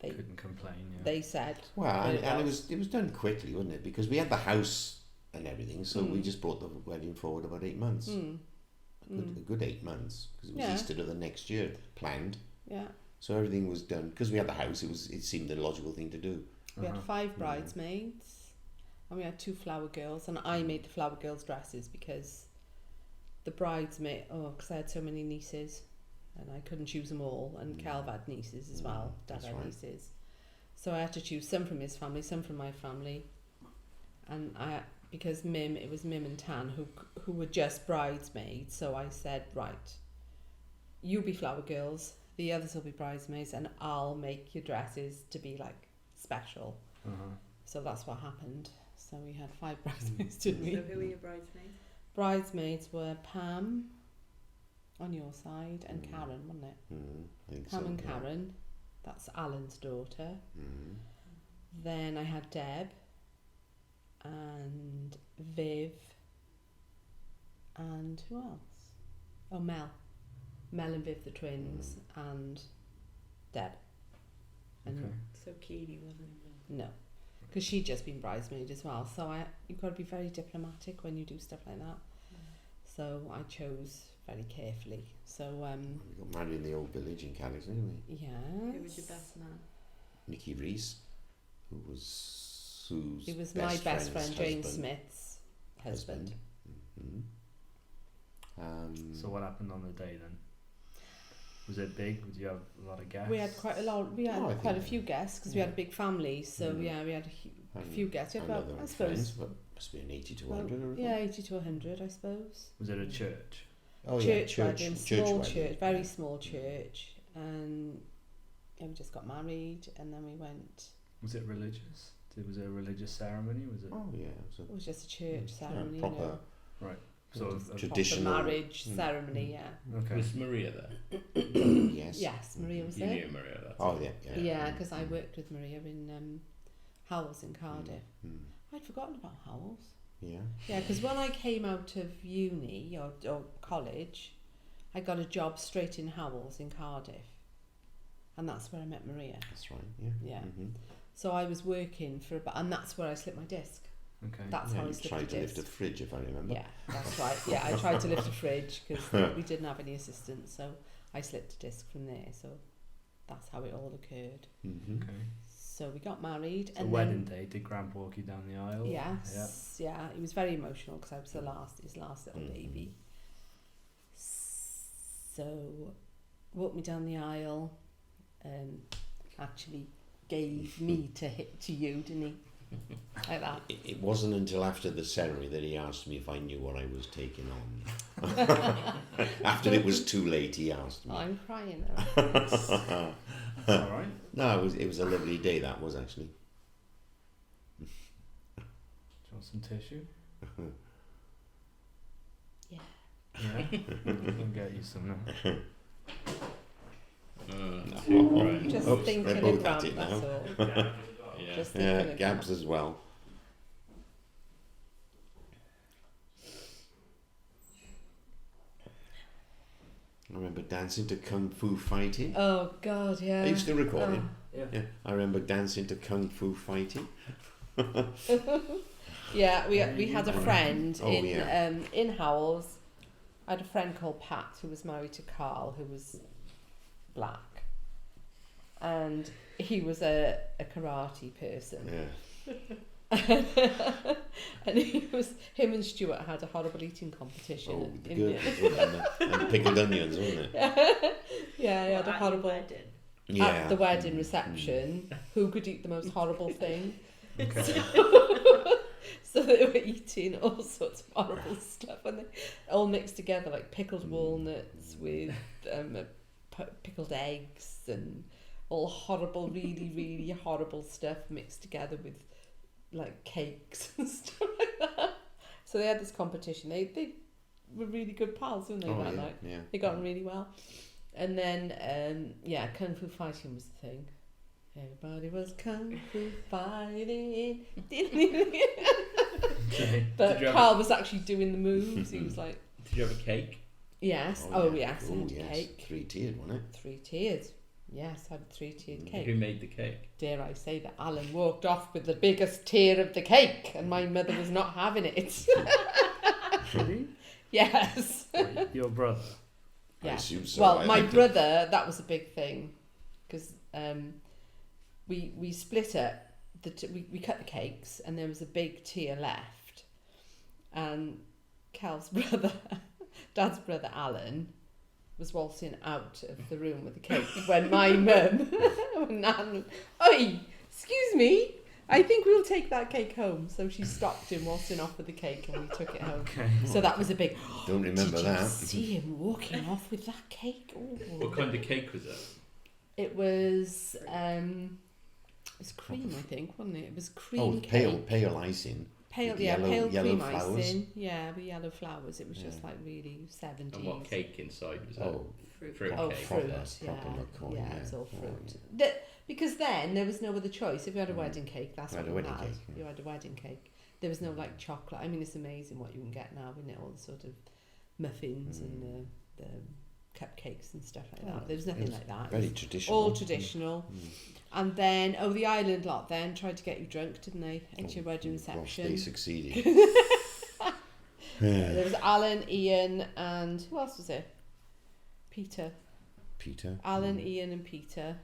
they Couldn't complain. Yeah. they said. Well, that and it was done quickly, wasn't it? Because we had the house and everything, so we just brought the wedding forward about 8 months. A good 8 months, because it was Yeah. Easter of the next year planned. Yeah, So everything was done because we had the house. It seemed the logical thing to do. we had 5 bridesmaids, and we had 2 flower girls, and I made the flower girls' dresses because the bridesmaid. Because I had so many nieces, and I couldn't choose them all, and Calv had nieces as well. Dad That's had right. nieces, so I had to choose some from his family, some from my family, and because it was Mim and Tan who were just bridesmaids. So I said, right, you be flower girls, the others will be bridesmaids, and I'll make your dresses to be like special. So that's what happened. So we had 5 bridesmaids, didn't we? So who were your bridesmaids? Bridesmaids were Pam on your side and Karen, wasn't it? I think Pam so, and yeah. Karen. That's Alan's daughter. Then I had Deb and Viv and who else? Oh, Mel and Viv, the twins, and Deb. And Okay. So Keely wasn't involved. no, because she'd just been bridesmaid as well. So you've got to be very diplomatic when you do stuff like that. So I chose very carefully. So We got married in the old village in Calais, didn't we? yeah. Who was your best man? Nicky Reese, who was Sue's He was best my best friend's friend, James husband. Smith's husband. So what happened on the day then? Was it big? Did you have a lot of guests? We had quite a lot. We had Oh, I quite a think- few guests because we had a big family. So yeah, we had a few guests. We had And about, other I suppose, friends, but Must be an 80 to 100. Yeah, 80 to 100, I suppose. Was it a church? Oh Church yeah, wedding, church small wedding. church, very small church, and we just got married, and then we went. Was it religious? Was it a religious ceremony? Was it? Oh yeah, It was just a church ceremony, proper, Right. Sort of traditional marriage ceremony. Yeah. Okay. Was Maria there? Yes. Yes, Maria was You there. knew Maria. That's Oh yeah. Yeah, because I worked with Maria in Howells in Cardiff. Mm. I'd forgotten about Howells. Yeah. Yeah, because when I came out of uni or college, I got a job straight in Howells in Cardiff, and that's where I met Maria. That's right. Yeah. Yeah. Mm-hmm. So I was working and that's where I slipped my disc. Okay. That's how I You slipped tried the to disc. lift a fridge, if I remember. Yeah, that's right. Yeah, I tried to lift a fridge because we didn't have any assistants, so I slipped a disc from there. So that's how it all occurred. Mm-hmm. Okay. So we got married. So and wedding then, day, did Grandpa walk you down the aisle? Yes. Yeah. It was very emotional because I was his last little Mhm. baby. So walked me down the aisle, actually gave me to you, didn't he? Like that. It wasn't until after the ceremony that he asked me if I knew what I was taking on. After it was too late, he asked me. I'm crying now. All right. No, it was a lovely day. That was actually. Do you want some tissue? Yeah. Yeah. I'll get you some now. Right. Just Oops, thinking they're of both Gab, at it that's now. all. Yeah. Just thinking Yeah, of Gabs Gab. as well. I remember dancing to Kung Fu Fighting. Oh God, yeah. Are you still recording? Yeah. Yeah, I remember dancing to Kung Fu Fighting. Yeah, we had a friend Oh, yeah. in Howells. I had a friend called Pat who was married to Carl, who was black, and he was a karate person. Yeah. And him and Stuart had a horrible eating competition. Oh, the in good. And pickled onions, wasn't it? Yeah, he had a At horrible. your wedding? Yeah. At the wedding reception, who could eat the most horrible thing? Okay. So they were eating all sorts of horrible stuff, and they all mixed together, like pickled walnuts with pickled eggs and all horrible, really, really horrible stuff mixed together with like cakes and stuff like that. So they had this competition. They were really good pals, weren't they? Oh, that yeah, night yeah. they got on really well. And then Kung Fu Fighting was the thing. Everybody was Kung Fu fighting. Okay. But Did you have Carl was actually doing the moves. He was like, Did you have a cake? yes. Yes, I had a cake. 3-tiered, wasn't it? 3-tiered. Yes, I had a 3-tiered cake. Who made the cake? Dare I say that Alan walked off with the biggest tier of the cake, and my mother was not having it. Really? Yes. Wait, your brother? I Yeah. assume so. Well, I my liked it. brother, that was a big thing, because we split it. We cut the cakes, and there was a big tier left, and Cal's brother, Dad's brother Alan, was waltzing out of the room with the cake when my mum, when Nan, oi, excuse me, I think we'll take that cake home. So she stopped him waltzing off with the cake, and we took it home. Okay. So that was a big. Don't remember Did that. you see him walking off with that cake? What Oh. kind of cake was it? It was cream, I think, wasn't it? It was cream Oh, cake. pale icing. Pale, with yeah, pale yellow cream flowers. icing. Yeah, with yellow flowers. It was just Yeah. like really 70s. And what cake inside was it? Oh, Fruit Oh, cake. fruit. Proper Yeah, McCoy, yeah, yeah. it was all Oh, fruit. yeah. Because then there was no other choice. If you had a Mm. wedding cake, that's You what had a you wedding had. cake, yeah. You had a wedding cake. There was no like chocolate. I mean, it's amazing what you can get now, isn't it? All the sort of muffins and the cupcakes and stuff like that. Oh, There was it nothing was like that. It Very was traditional. all traditional. And then, the island lot then tried to get you drunk, didn't they? At your wedding Gosh, reception. they succeeded. There was Alan, Ian, and who else was there? Peter. Peter. Alan, Ian, and Peter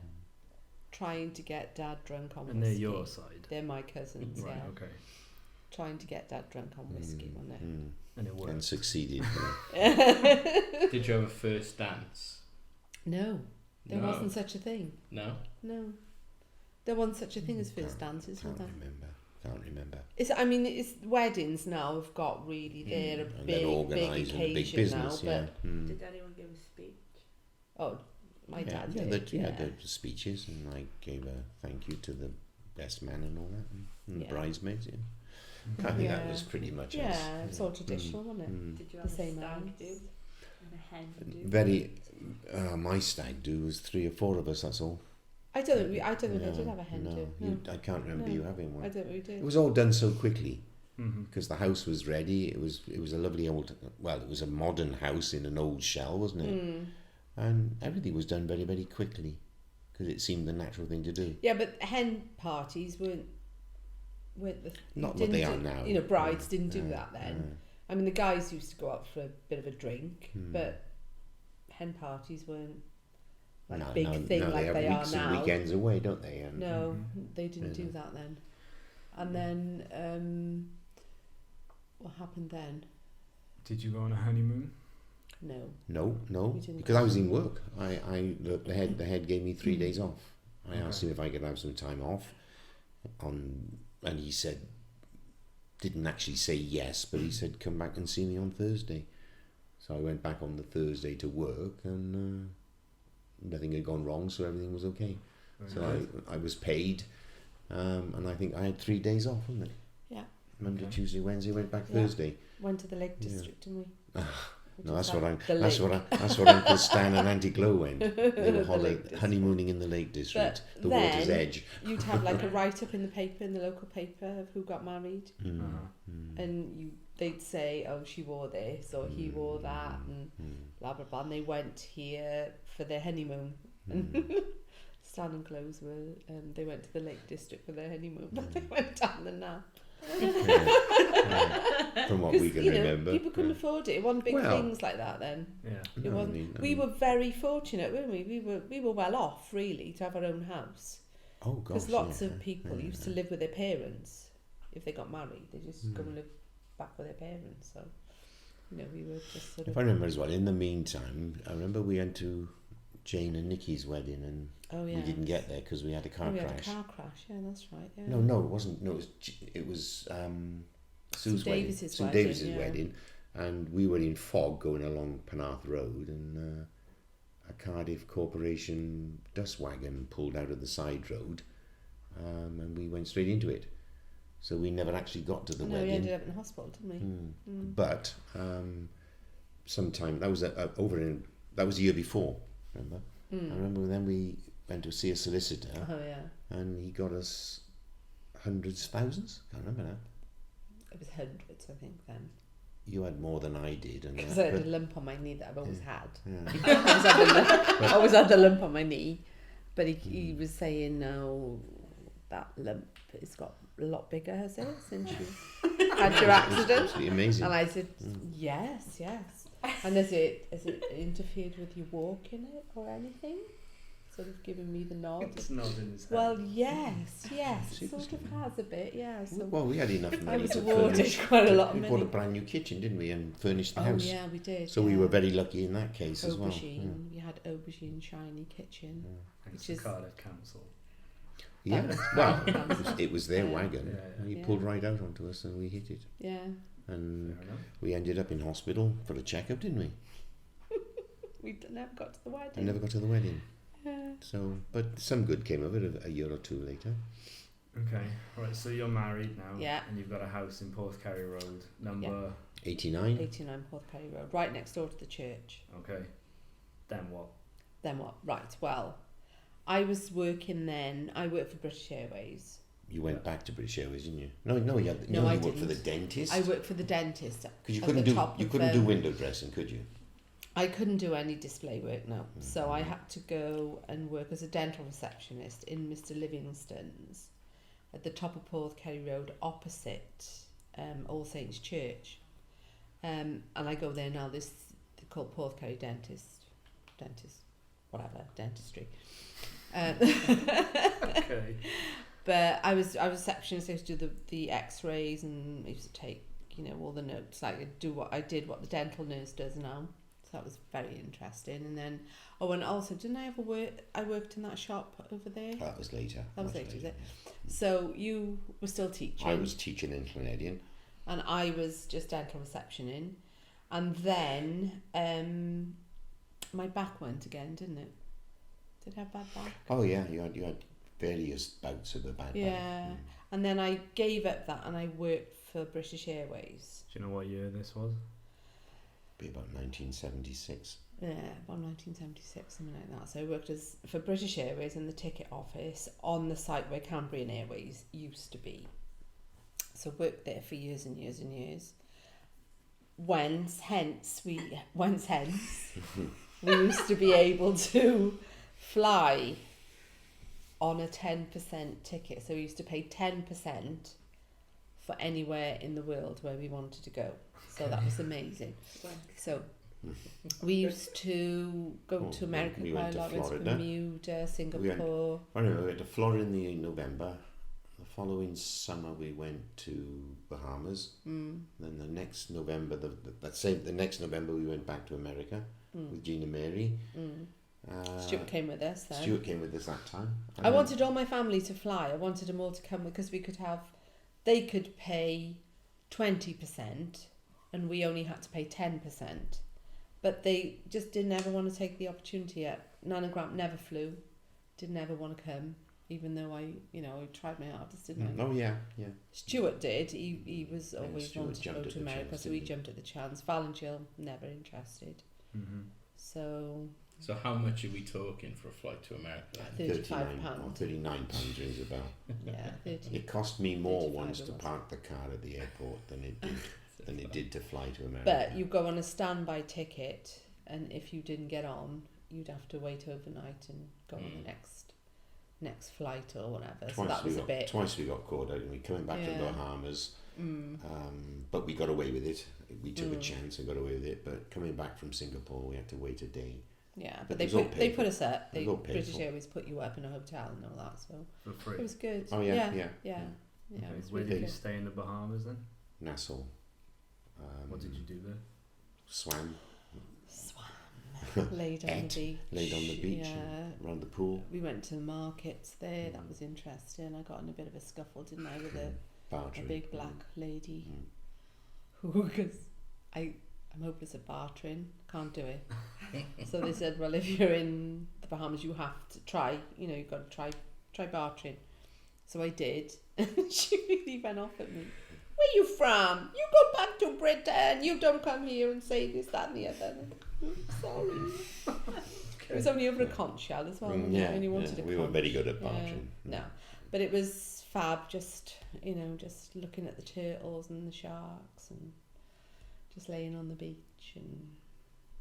trying to get Dad drunk on And they're whiskey. your side? They're my cousins, Right, yeah. okay. Trying to get Dad drunk on whiskey, wasn't it? And it And worked. succeeded. Did you have a first dance? No, there No. wasn't such a thing. No? No. There wasn't such a thing as first Can't- dances, was Can't there? remember. can't remember. It's weddings now have got really, they're a And big, then organising a big occasion business, now. yeah. But Did anyone give a speech? oh, my dad yeah, did. the speeches, and I gave a thank you to the best man and all that, and Yeah. the bridesmaids. Yeah, I think that was pretty much Yeah, us. it's all traditional, wasn't it? Did you The have same a stag hours. do? And a hen do? Very. My stag do was 3 or 4 of us. That's all. I don't think I did have a hen no, do. I can't remember No. you having one. I don't think we did. It was all done so quickly Mm-hmm. because the house was ready. It was a lovely old. Well, it was a modern house in an old shell, wasn't it? And everything was done very, very quickly because it seemed the natural thing to do. Yeah, but hen parties weren't the, Not what they are now. You know, brides didn't do that then. I mean, the guys used to go out for a bit of a drink, but hen parties weren't like No, big thing no, like have they are weeks now. and weekends away, don't they? And No, they didn't do that then. And then, what happened then? Did you go on a honeymoon? No. No, We didn't because go. I was in work. The head gave me 3 days off. I asked him if I could have some time off, and he said, didn't actually say yes, but he said come back and see me on Thursday. So I went back on the Thursday to work, and nothing had gone wrong, so everything was okay. So I was paid, and I think I had 3 days off, wasn't it? Yeah. Monday, Tuesday, Wednesday, went back Yeah. Thursday. Went to the Lake District, didn't we? No, that's what That's what Uncle Stan and Auntie Glow went. They were The Lake District. honeymooning in the Lake District, But the then water's edge. You'd have like a write up in the paper, in the local paper, of who got married, and they'd say, "Oh, she wore this," or "He wore that," and blah blah blah. And they went here for their honeymoon. And Stan and Close were. They went to the Lake District for their honeymoon, but they went down the Nap. From what we can remember, people couldn't afford it. It wasn't big Well, things like that then. Yeah. It No, I wasn't. mean- We were very fortunate, weren't we? We were well off, really, to have our own house. Oh gosh, Because lots yeah, of people used to live with their parents. If they got married, they just go and live back with their parents. So, you know, we were just sort If of. I remember as well, in the meantime, I remember we went to Jane and Nikki's wedding, and Oh yeah. we didn't get there because we had a car we had crash. a car crash. Yeah, that's right. Yeah. No, it wasn't. No, it was Sue's wedding. Davis's Sue wedding, Davis's yeah. wedding, and we were in fog going along Penarth Road, and a Cardiff Corporation dust wagon pulled out of the side road, and we went straight into it. So we never actually got to the No, wedding. we ended up in hospital, didn't we? But sometime that was that was the year before. Remember? I remember then we went to see a solicitor, Oh yeah. and he got us hundreds, thousands. Can't remember now. It was hundreds, I think, then. You had more than I did, and Because I had a lump on my knee that I've always had. yeah. I always had the lump on my knee, but he was saying, "No, that lump has got a lot bigger, has it, since you had your accident?" Absolutely amazing. And I said, "Yes. And has it interfered with your walk in it or anything?" Sort of giving me the nod. Just nodding his head. Well, yes, it sort of has a bit, yeah. So Well, we had enough money was to awarded furnish. quite a lot of We bought money. a brand new kitchen, didn't we, and furnished the oh house. yeah, we did. So we were very lucky in that case as well. Aubergine. We had aubergine shiny kitchen. Thanks which to is- Cardiff Council. Yeah. That was Well, fun. it was their Yeah. wagon. Yeah. He Yeah. pulled right out onto us, and we hit it. Yeah. And Fair enough. we ended up in hospital for a checkup, didn't we? We never got to the wedding. I never got to the wedding. Yeah. So, but some good came of it a year or two later. Okay, right. So you're married now. Yeah. And you've got a house in Porthcurry Road, number. 89. 89 Porthcurry Road, right next door to the church. Okay. Then what? Then what? Right, well, I was working then, I worked for British Airways. You went back to British Airways, didn't you? No, you had. No, you I worked for the didn't. dentist. I worked for the dentist. Because you at couldn't the do top of, do window dressing, could you? I couldn't do any display work, no. So I had to go and work as a dental receptionist in Mr. Livingston's at the top of Porthcurry Road, opposite All Saints Church. And I go there now. They're called Porthcurry Dentistry. Okay. But I was receptionist. I used to do the X-rays, and I used to take all the notes. Like I did what the dental nurse does now. So That was very interesting. And then, and also, didn't I ever work? I worked in that shop over there. That was later. That was later, is it? So you were still teaching. I was teaching in Llanellian. And I was just dental receptioning. And then my back went again, didn't it? Did I have bad back? Oh yeah, you had various bouts of a bad back. Yeah. And then I gave up that and I worked for British Airways. Do you know what year this was? Be about 1976. Yeah, about 1976, something like that. So I worked for British Airways in the ticket office on the site where Cambrian Airways used to be. So worked there for years and years and years. Hence we used to be able to fly on a 10% ticket. So we used to pay 10% for anywhere in the world where we wanted to go. So that was amazing. So we used to go to America quite a lot. We went to Bermuda, Singapore. I remember we went to Florida in November. The following summer we went to Bahamas. Then the next November, the next November we went back to America with Jean and Mary. Stuart came with us then. Stuart came with us that time. I wanted all my family to fly. I wanted them all to come because they could pay 20% and we only had to pay 10%. But they just didn't ever want to take the opportunity yet. Nan and Grant never flew, didn't ever want to come, even though I tried my hardest, didn't I? Oh yeah. Stuart did. He was always Stuart wanted to go to America, so he jumped at the chance. Val and Jill never interested. So how much are we talking for a flight to America? £35. £39 rings a bell. Yeah, 30. It cost me more 35 once to was. park the car at the airport than it did to fly to America. But you go on a standby ticket, and if you didn't get on, you'd have to wait overnight and go on the next flight or whatever. So that was a bit. Twice we got caught out, and we coming back to the Bahamas. But we got away with it. We took a chance and got away with it. But coming back from Singapore, we had to wait a day. Yeah, but they put us up. British Airways put you up in a hotel and all that, so For free. it was good. Oh yeah. Okay. It was Where really did you good. stay in the Bahamas then? Nassau. What did you do there? Swam. Laid on the beach. Laid on the beach. Yeah. Around the pool. We went to the markets there. That was interesting. I got in a bit of a scuffle, didn't I, with a big black lady who, because I'm hopeless at bartering, can't do it. So they said, well, if you're in the Bahamas, you have to try. You've got to try bartering. So I did, and she really went off at me. Where you from? You go back to Britain. You don't come here and say this, that, and the other. Sorry. It was only over a conch shell as well. We were very good at bartering. No, but it was fab. Just looking at the turtles and the sharks and just laying on the beach and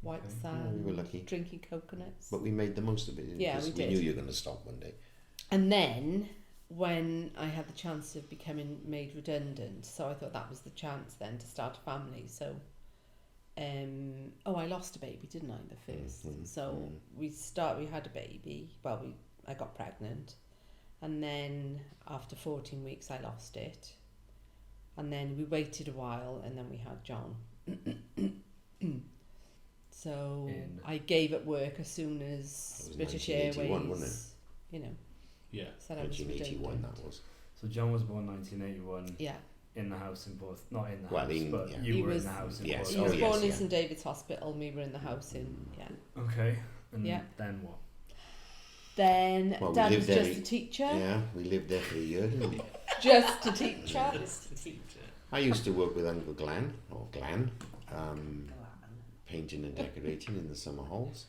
white sand. We were lucky. Drinking coconuts. But we made the most of it. Yeah, we did. We knew you were going to stop one day. And then when I had the chance of becoming made redundant, so I thought that was the chance then to start a family. So, I lost a baby, didn't I? The first. So we had a baby. Well, I got pregnant, and then after 14 weeks, I lost it, and then we waited a while, and then we had John. So I gave up work as soon as British Airways, wasn't it? Said I was 1981 redundant. that was. So John was born 1981. Yeah. In the house in Porth, not in the Well, house, but yeah. you He were was- in the house in yes. He Porth. was Oh, born in yes, St David's Hospital. We were in the house in Okay. And Yeah. then what? Then Well, we Dad lived was there just a teacher. Yeah, we lived there for a year, didn't we? Just a teacher. I used to work with Uncle Glenn, painting and decorating in the summer halls.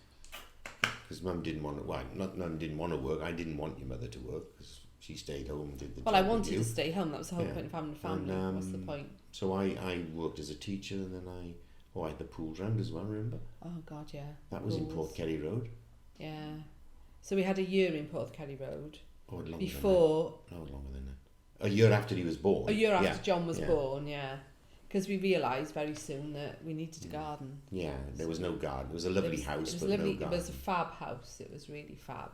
Because Mum didn't want to, Mum didn't want to work. I didn't want your mother to work because she stayed home and did the job. Well, I with wanted you. to stay home. That was the whole Yeah. point of having a family. And, What's the point? So I worked as a teacher, and then I had the pool round as well, remember? Oh, God, yeah. That was in Rules. Portkelly Road. Yeah. So we had a year in Portkelly Road Or longer before, than that. No, longer than that. A year after he was born. a year after Yeah. John was Yeah. born, yeah. Because we realised very soon that we needed a garden. Yeah, there was no garden. It was a lovely house, It was but lovely. no garden. It was a fab house. It was really fab.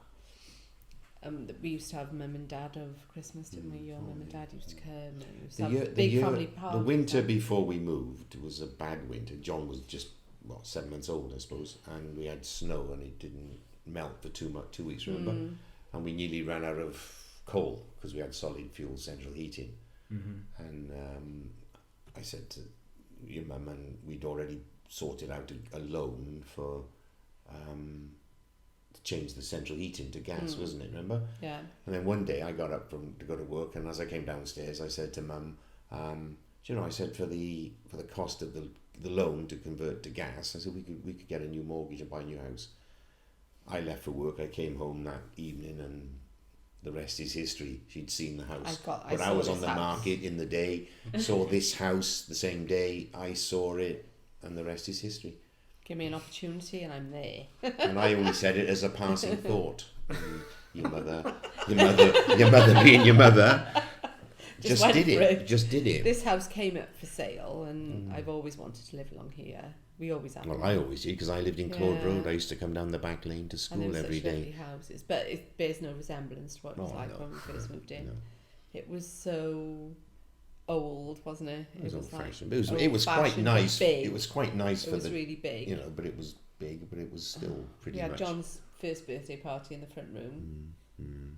We used to have Mum and Dad over Christmas, didn't we? Your Mum and Dad used to come. And we used to have a big family party. The winter before we moved was a bad winter. John was just 7 months old, I suppose, and we had snow and it didn't melt for 2 weeks, remember? And we nearly ran out of coal because we had solid fuel central heating. And I said to your mum, and we'd already sorted out a loan for to change the central heating to gas, wasn't it, remember? Yeah. And then one day I got up to go to work, and as I came downstairs I said to mum, do you know, I said for the cost of the loan to convert to gas, I said we could get a new mortgage and buy a new house. I left for work, I came home that evening, and the rest is history. She'd seen the house. I was on the market in the day, saw this house the same day, I saw it, and the rest is history. Give me an opportunity and I'm there. And I only said it as a passing thought. And your mother being your mother, just did it. This house came up for sale, and I've always wanted to live along here. We always have. Well, I always did, because I lived in Claude Road. I used to come down the back lane to school every day. Lovely houses, but it bears no resemblance to what it was like when we first moved in. No. It was so old, wasn't it? It was old-fashioned. Like it was quite nice. Big. It was quite nice. It was really big. You know, but it was big, but it was still pretty much. We had John's first birthday party in the front room.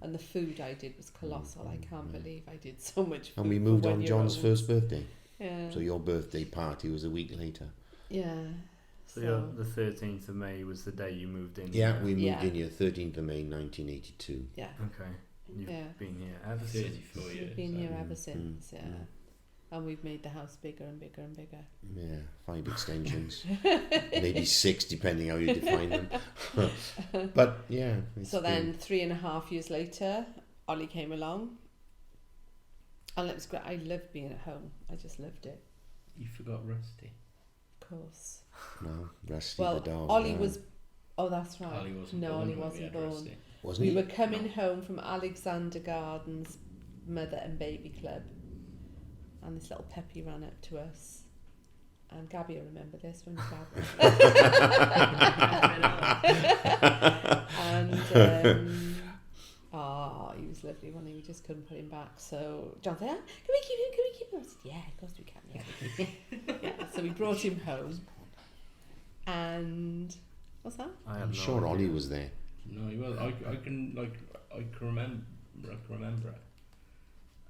And the food I did was colossal. I can't believe I did so much food. And we moved on John's first birthday. Yeah. So your birthday party was a week later. Yeah. So the 13th of May was the day you moved in. Yeah, we moved in here 13th of May 1982. Yeah. Okay. You've been here ever since. 34 years. We've been here ever since, And we've made the house bigger and bigger and bigger. Yeah, 5 extensions. Maybe 6, depending how you define them. But yeah. So then 3.5 years later, Ollie came along. And it was great. I loved being at home. I just loved it. You forgot Rusty. Of course. No, Rusty the dog. Ollie was... Oh, that's right. Ollie wasn't no, born Ollie when we wasn't had born. Rusty. Wasn't we he? were coming home from Alexander Gardens Mother and Baby Club, and this little puppy ran up to us, and Gabby will remember this when and he was lovely, wasn't he? We just couldn't put him back, so John said, can we keep him? I said, yeah, of course we can. Yeah. So we brought him home, and what's that? I'm sure Ollie was there. No, he was. I can remember it.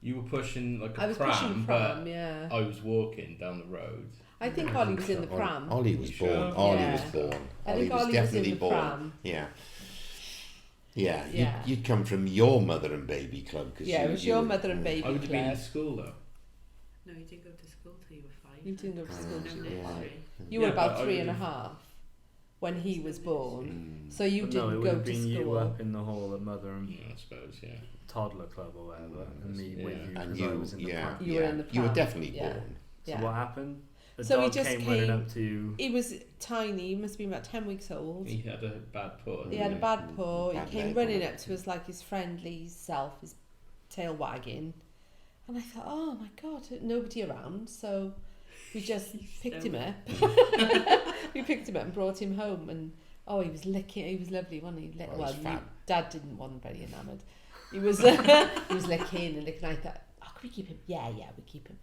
You were pushing like a pram, but yeah. I was walking down the road. I think Ollie was in the pram. Ollie was born. Sure? Ollie was born. Ollie was definitely born. Pram. Yeah. You'd come from your mother and baby club. It was your mother and baby club. I would have been in school though. No, you didn't go to school till you were 5. You didn't go to school till you were 5. Yeah. You were about 3.5 when he was born. So you didn't go to school. You up in the hall at mother and I suppose, toddler club or whatever, and me with you. And I was in the pram. You were in the pram. You were definitely born. So what happened? The so dog he just came running up to you. He was tiny. He must have been about 10 weeks old. He had a bad paw. He had a bad paw. Bad He came leg, running up to us like his friendly self, his tail wagging. And I thought, oh my God, nobody around. So we just picked him up. We picked him up and brought him home. And he was licking. He was lovely, wasn't he? Dad didn't want him very enamoured. He was he was licking and licking. I thought, can we keep him? Yeah, we keep him.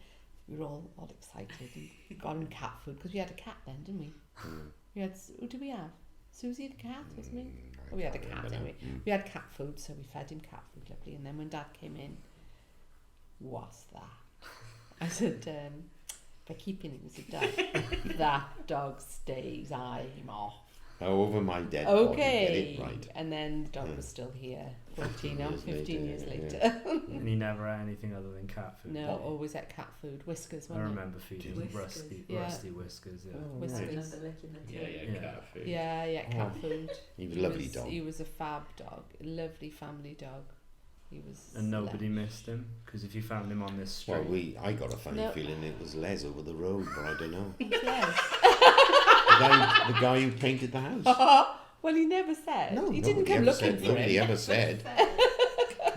We were all excited and got him cat food because we had a cat then, didn't we? We had, who did we have? Susie the cat, wasn't we? We had a cat, didn't we? We had cat food, so we fed him cat food, lovely. And then when Dad came in, what's that? I said, if I keep him as a dog, that dog stays. I'm off. Over my dead body. Okay. Get it right. And then the dog was still here 15 years later. And he never ate anything other than cat food. No, always ate cat food. Whiskers, I remember feeding Rusty Whiskers. Yeah. Whiskers. Cat food. Yeah, cat food. He was a lovely dog. He was a fab dog. A lovely family dog. He was. And nobody missed him? Because if you found him on this street... Well, I got a funny feeling it was Les over the road, but I don't know. Who's Les? The guy who painted the house. Well, he never said. No, he didn't come looking for Nobody him. ever said.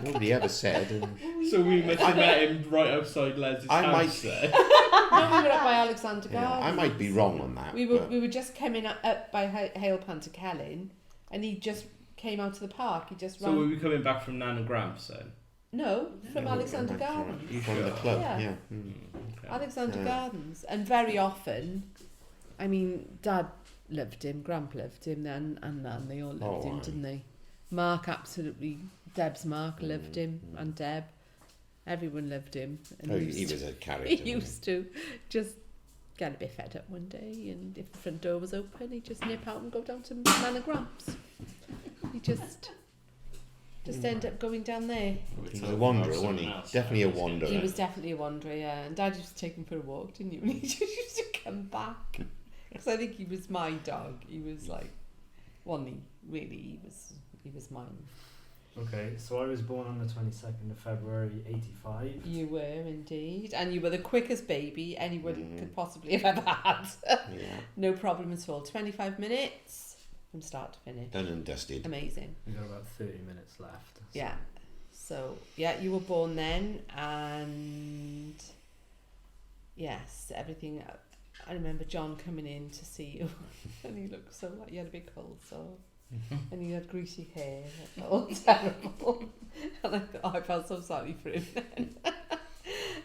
Nobody ever said. And So we must have met him right outside Les's house there. No, we were up by Alexander Gardens. I might be wrong on that. We were just coming up by Hale Pantakelin, and he just came out to the park. He just ran. So were we coming back from Nan and Gramps then? No, from Alexander Gardens. From the club, yeah. Alexander Gardens. And very often, I mean, Dad loved him. Gramp loved him then, and Nan, they all loved him, didn't they? Mark absolutely, Deb's Mark loved him, and Deb. Everyone loved him. And he was a character. He used to just get a bit fed up one day, and if the front door was open, he'd just nip out and go down to Nan and Gramps. He just ended up going down there. He was a wanderer, wasn't he? Definitely a wanderer. He was definitely a wanderer, yeah. And Dad used to take him for a walk, didn't you? And he just used to come back. Because I think he was my dog. He was like, he was mine. Okay, so I was born on the 22nd of February, 85. You were indeed. And you were the quickest baby anyone could possibly have ever had. No problem at all. 25 minutes from start to finish. Done and dusted. Amazing. We've got about 30 minutes left. So. Yeah. So, yeah, you were born then, and yes, everything. I remember John coming in to see you, and he looked so like you had a big cold sore. And he had greasy hair. Oh, terrible. And I thought, I felt so sorry for him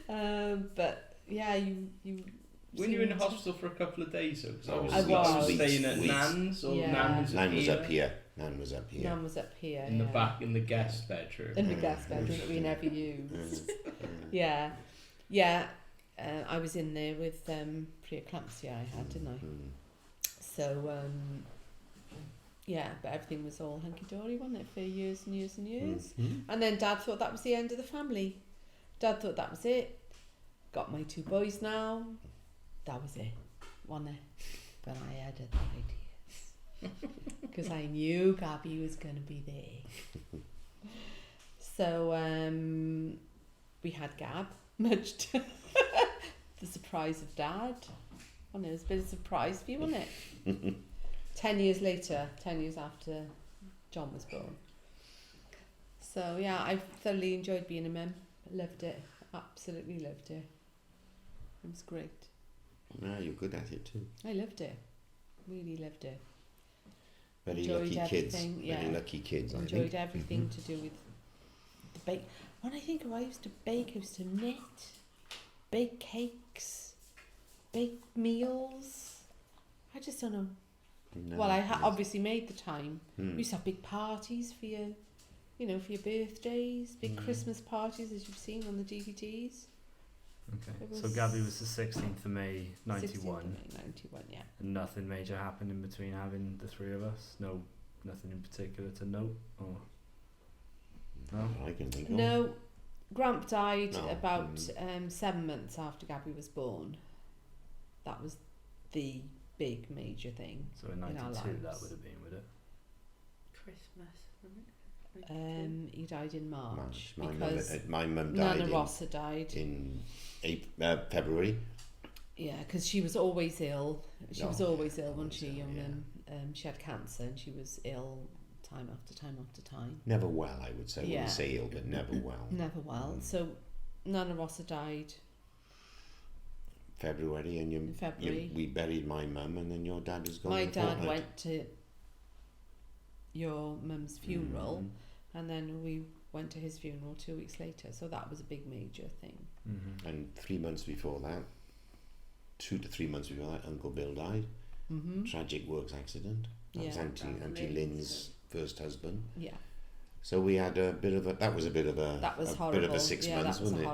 then. But yeah, you when you were in the hospital for a couple of days, though, because I was staying at Nan's, or Nan was up here. Nan was up here. Nan was up here. In the back, in the guest bedroom. In the guest bedroom that we never used. Yeah. I was in there with preeclampsia I had, didn't I? So, yeah, but everything was all hunky-dory, wasn't it, for years and years and years. And then Dad thought that was the end of the family. Dad thought that was it. Got my 2 boys now. That was it, wasn't it? But I had other ideas. Because I knew Gabby was going to be there. So, we had Gab, much to the surprise of Dad. Oh no, it was a bit of a surprise for you, wasn't it? 10 years later, 10 years after John was born. So yeah, I thoroughly enjoyed being a mum. Loved it. Absolutely loved it. It was great. No, you're good at it too. I loved it. Really loved it. Very enjoyed lucky kids. Yeah. Very lucky kids, Enjoyed everything to do with the bake. When I think of I used to bake, I used to knit, bake cakes, bake meals. I just don't know. No, well, I obviously made the time. We used to have big parties for your, for your birthdays, big Christmas parties, as you've seen on the DVDs. Okay, so Gabby was the 16th of May, 91. 16th of May, 91, yeah. And nothing major happened in between having the 3 of us? No, nothing in particular to note? Or no? I can think No, Gramp died about 7 months after Gabby was born. That was the big major thing. So in 92 that would have been, would it? Christmas, wasn't it? He died in March. Because my mum died Nana Rossa died in February. Yeah, because she was always ill. She was always ill, wasn't she? Young she had cancer and she was ill time after time after time. Never well, I would say. I wouldn't say ill, but never well. Never well. So Nana Rossa died February, and we buried my mum, and then your dad was gone. My dad went to your mum's funeral, and then we went to his funeral 2 weeks later. So that was a big major thing. And 3 months before that, 2 to 3 months before that, Uncle Bill died. Tragic works accident. That was Auntie Lynn's first husband. Yeah. So we had a bit of a. That was a bit of a. That was a horrible. Bit of a 6 months, that was wasn't a it?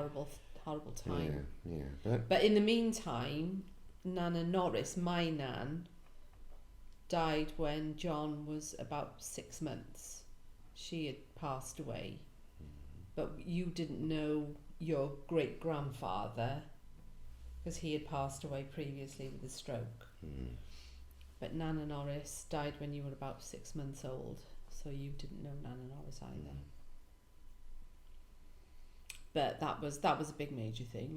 horrible time. Yeah. But in the meantime, Nana Norris, my nan, died when John was about 6 months. She had passed away. But you didn't know your great-grandfather because he had passed away previously with a stroke. But Nana Norris died when you were about 6 months old, so you didn't know Nana Norris either. But that was a big major thing.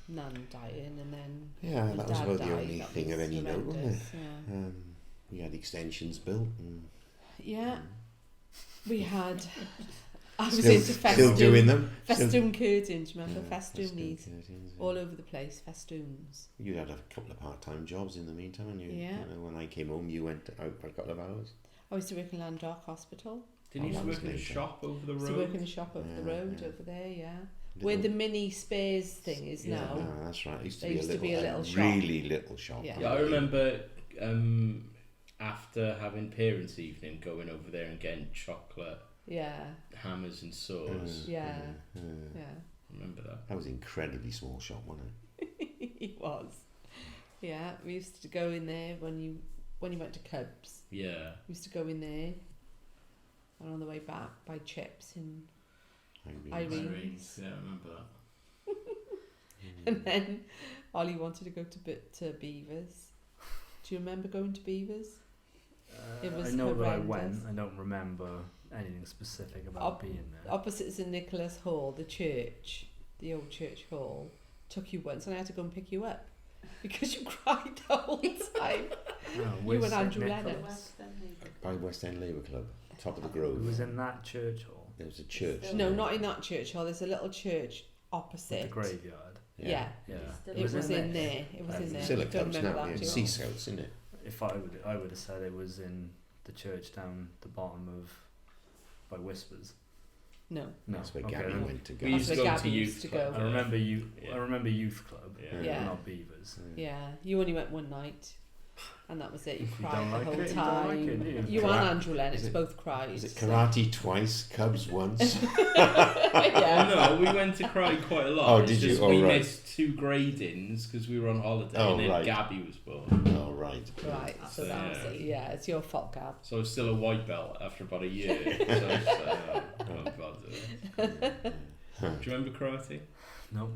Nana dying, and then that was about the only thing of any note, wasn't it? Yeah. We had extensions built. We had. I was into festoon. Still doing them. Festoon curtains, remember? Festoonies. Curtains, all over the place, festoons. You had a couple of part-time jobs in the meantime, and you know, when I came home, you went out for a couple of hours. I used to work in Landrock Hospital. Didn't you work in a shop over the road? I used to work in a shop over the road over there, where the mini spares thing is now. No, that's right. It used to, be, a little shop. Really little shop. Yeah, I remember after having parents' evening, going over there and getting chocolate, hammers and saws. Yeah. Remember that? That was an incredibly small shop, wasn't it? It was. Yeah, we used to go in there when you went to Cubs. Yeah. We used to go in there, and on the way back buy chips and Irene's. Yeah, I remember that. And then Ollie wanted to go to Beavers. Do you remember going to Beavers? It was I know horrendous. that I went. I don't remember anything specific about being there. Opposite St Nicholas Hall, the church, the old church hall, took you once, and I had to go and pick you up because you cried the whole time. You and Andrew Lennox. By West End Labour Club, top of the Grove. It was in that church hall. There was a church. No, not in that church hall. There's a little church opposite. The graveyard. Yeah. Yeah. It was in there. It was in there. Still a Don't Cubs remember now, that yeah. too. Sea Scouts, isn't it? If I would have said it was in the church down the bottom of by Whispers. No. That's where okay, Gabby then. went to go. We used to go Gabby to used youth to club. go. I remember I remember youth club. Yeah. Not Beavers. Yeah, you only went one night, and that was it. You If you cried don't the like whole it, you time. don't like it, do you? You and Andrew Lennox Is it- both cried. Is it so- karate twice, Cubs once? Yeah. Oh, no, we went to cry quite a lot. Oh, It's did you? just Oh, we right. missed 2 gradings because we were on holiday, Oh, and then right. Gabby was born. Oh, right. Right, so that was it. Yeah, it's your fault, Gab. So I was still a white belt after about a year. So I was, bothered. Do you remember karate? No.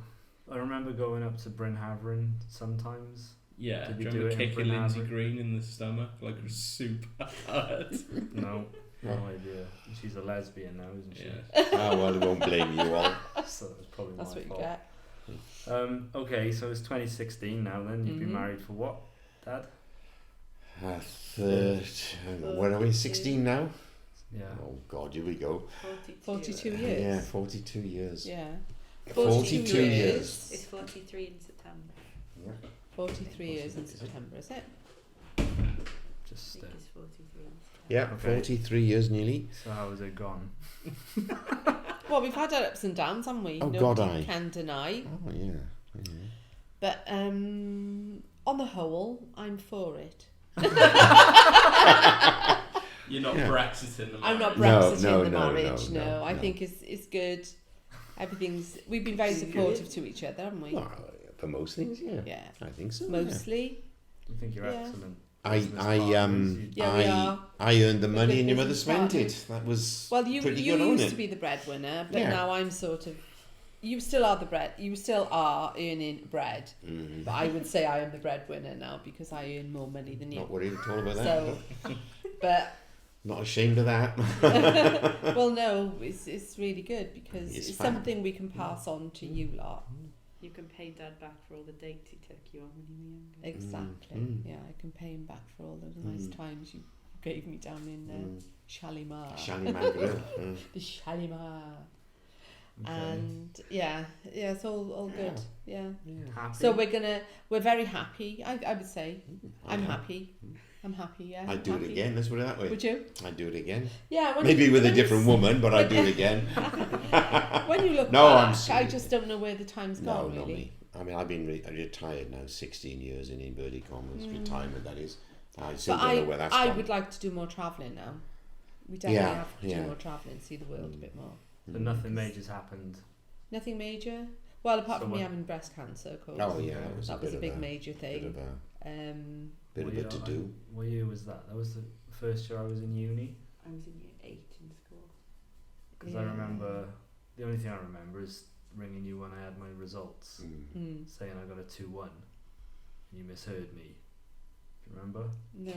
I remember going up to Bryn Havern sometimes. Yeah. Did Do we you do remember it in kicking Lindsay Bryn Green in the stomach like it was super hard? No idea. She's a lesbian now, isn't she? Yeah. Oh, well, I won't blame you all. So it was probably That's my what fault. you get. Okay, so it's 2016 now. Then you've been married for what, Dad? What are we, 16 now? Yeah. Oh, God, here we go. 42 Yeah, years. 42 years. Yeah. 42 years. It's 43 in September. 43 years in September, is it? Just. I think it's 43 in September. Yeah, Okay. 43 years nearly. So how has it gone? Well, we've had our ups and downs, haven't we? Oh, Nobody God, aye. can deny. Oh, yeah. But on the whole, I'm for it. You're not Yeah. Brexiting the marriage. I'm not No, Brexiting no, the no, marriage. no, No, no, I no. think it's good. We've been very supportive to each other, haven't we? Well, for most things, yeah. Yeah. I think so. Mostly. I think you're Yeah. excellent. I business partners. Yeah, we are. I earned the We're money good and your mother business spent partners. it. That was Well, you pretty you good, wasn't used it? to be the breadwinner, but Yeah. now I'm sort of. You still are the bread. You still are earning bread, Mm. but I would say I am the breadwinner now because I earn more money than you. Not worried at all about that. So, but Not ashamed of that. well, no, it's really good because It's it's fun. something we can pass on to you lot. You can pay Dad back for all the dates he took you on when you were younger. Exactly. Mm. Yeah, I can pay him back for all those nice times you gave me down in Shalimar. Shalimar Grill. The Shalimar. Okay. And yeah, it's all good. Yeah. Happy? So we're very happy. I would say I'm happy. I'm happy. Yeah. I'd do it happy. again. Let's put it that way. Would you? I'd do it again. Yeah. Maybe with a different woman, but I'd do it again. When you look No, I'm back, I serious. just don't know where the time's No, gone. not Really. me. I mean, I've been retired now, 16 years in inverted commas. Retirement, that is. I still But don't know where that's I gone. would like to do more travelling now. We definitely Yeah, have to yeah. do more travelling, see the world a bit more. But nothing major's happened. Nothing major. Well, apart So from me what- having breast cancer, of course. Oh, yeah, that was that a was bit a big of major bit thing. of a bit What of year- it to do. What year was that? That was the first year I was in uni. I was in year 8 in school. Because I remember, the only thing I remember is ringing you when I had my results, saying I got a 2-1. And you misheard me. Do you remember? No.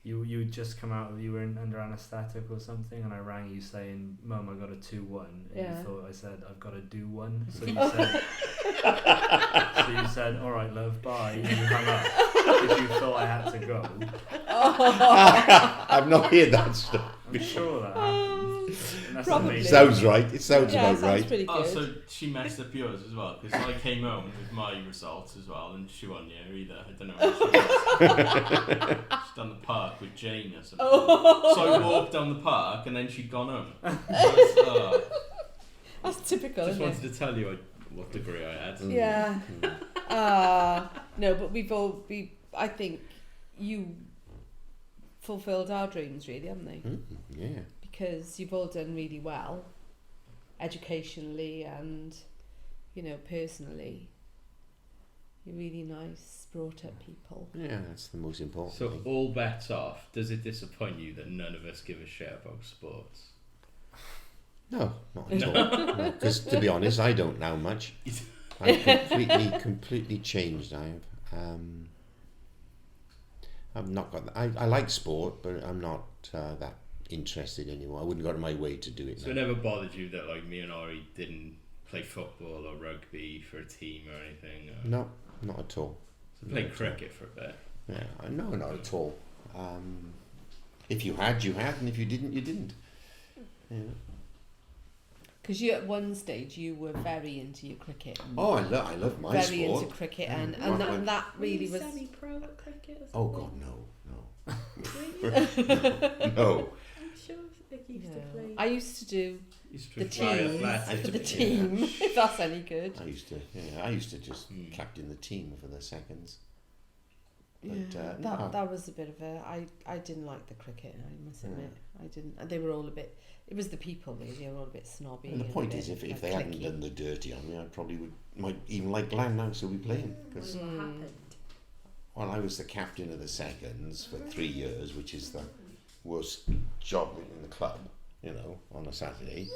You'd just come out of, you were under anaesthetic or something, and I rang you saying, Mum, I got a 2-1. And Yeah. you thought I said, I've got to do one. So you said, all right, love, bye. And you hung up because you thought I had to go. I've not heard that stuff. I'm sure that happened. And that's Probably. amazing. Sounds right. It sounds Yeah, about sounds right. pretty good. Oh, so she messed up yours as well, because I came home with my results as well, and she wasn't here either. I don't know where she was. She's done the park with Jane or something. Oh. So I walked down the park, and then she'd gone home. That's typical, Just isn't wanted to tell you what degree I had. it? Yeah. No, but I think you fulfilled our dreams, really, haven't they? Yeah. Because you've all done really well, educationally and, personally. You're really nice, brought up people. Yeah, that's the most important So thing. all bets off. Does it disappoint you that none of us give a shit about sports? No, not at all. Because to be honest, I don't know much. I've completely changed. I've not got. I like sport, but I'm not that interested anymore. I wouldn't go out of my way to do it. So now. it never bothered you that like me and Ori didn't play football or rugby for a team or anything? Or... No, not at all. Played cricket for a bit. Yeah, no, not at all. If you had, you had, and if you didn't, you didn't. Yeah. Because you, at one stage, you were very into your cricket. Oh, I love my very sport. Into cricket, and Right. that really was. Semi-pro at cricket. Oh God, no. Really? No. I'm sure Vic used to play. I used to do the try team athletics. for the team. If that's any good. I used to just captain the team for the seconds. But, that was a bit of a. I didn't like the cricket. I must admit, I didn't. And they were all a bit. It was the people really. They were all a bit snobby. And the point is, if they hadn't done the dirty on me, I probably might even like Glenn now, so we play him. What happened? Well, I was the captain of the seconds for 3 years, which is the worst job in the club, on a Saturday.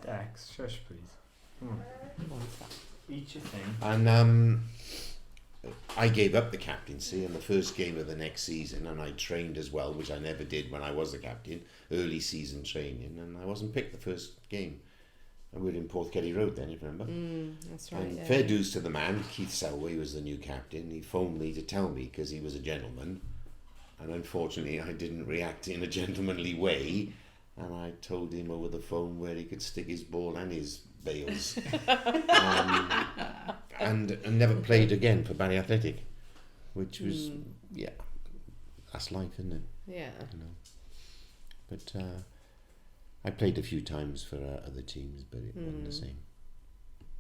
Dex, shush please. Come on. Eat your thing. And I gave up the captaincy in the first game of the next season, and I trained as well, which I never did when I was the captain, early season training, and I wasn't picked the first game. And we were in Porthcurry Road then, if you remember. That's right. And fair dues to the man, Keith Selway was the new captain. He phoned me to tell me because he was a gentleman, and unfortunately I didn't react in a gentlemanly way, and I told him over the phone where he could stick his ball and his bales. And never played again for Barry Athletic, which was that's life, isn't it? Yeah. But I played a few times for other teams, but it wasn't the same.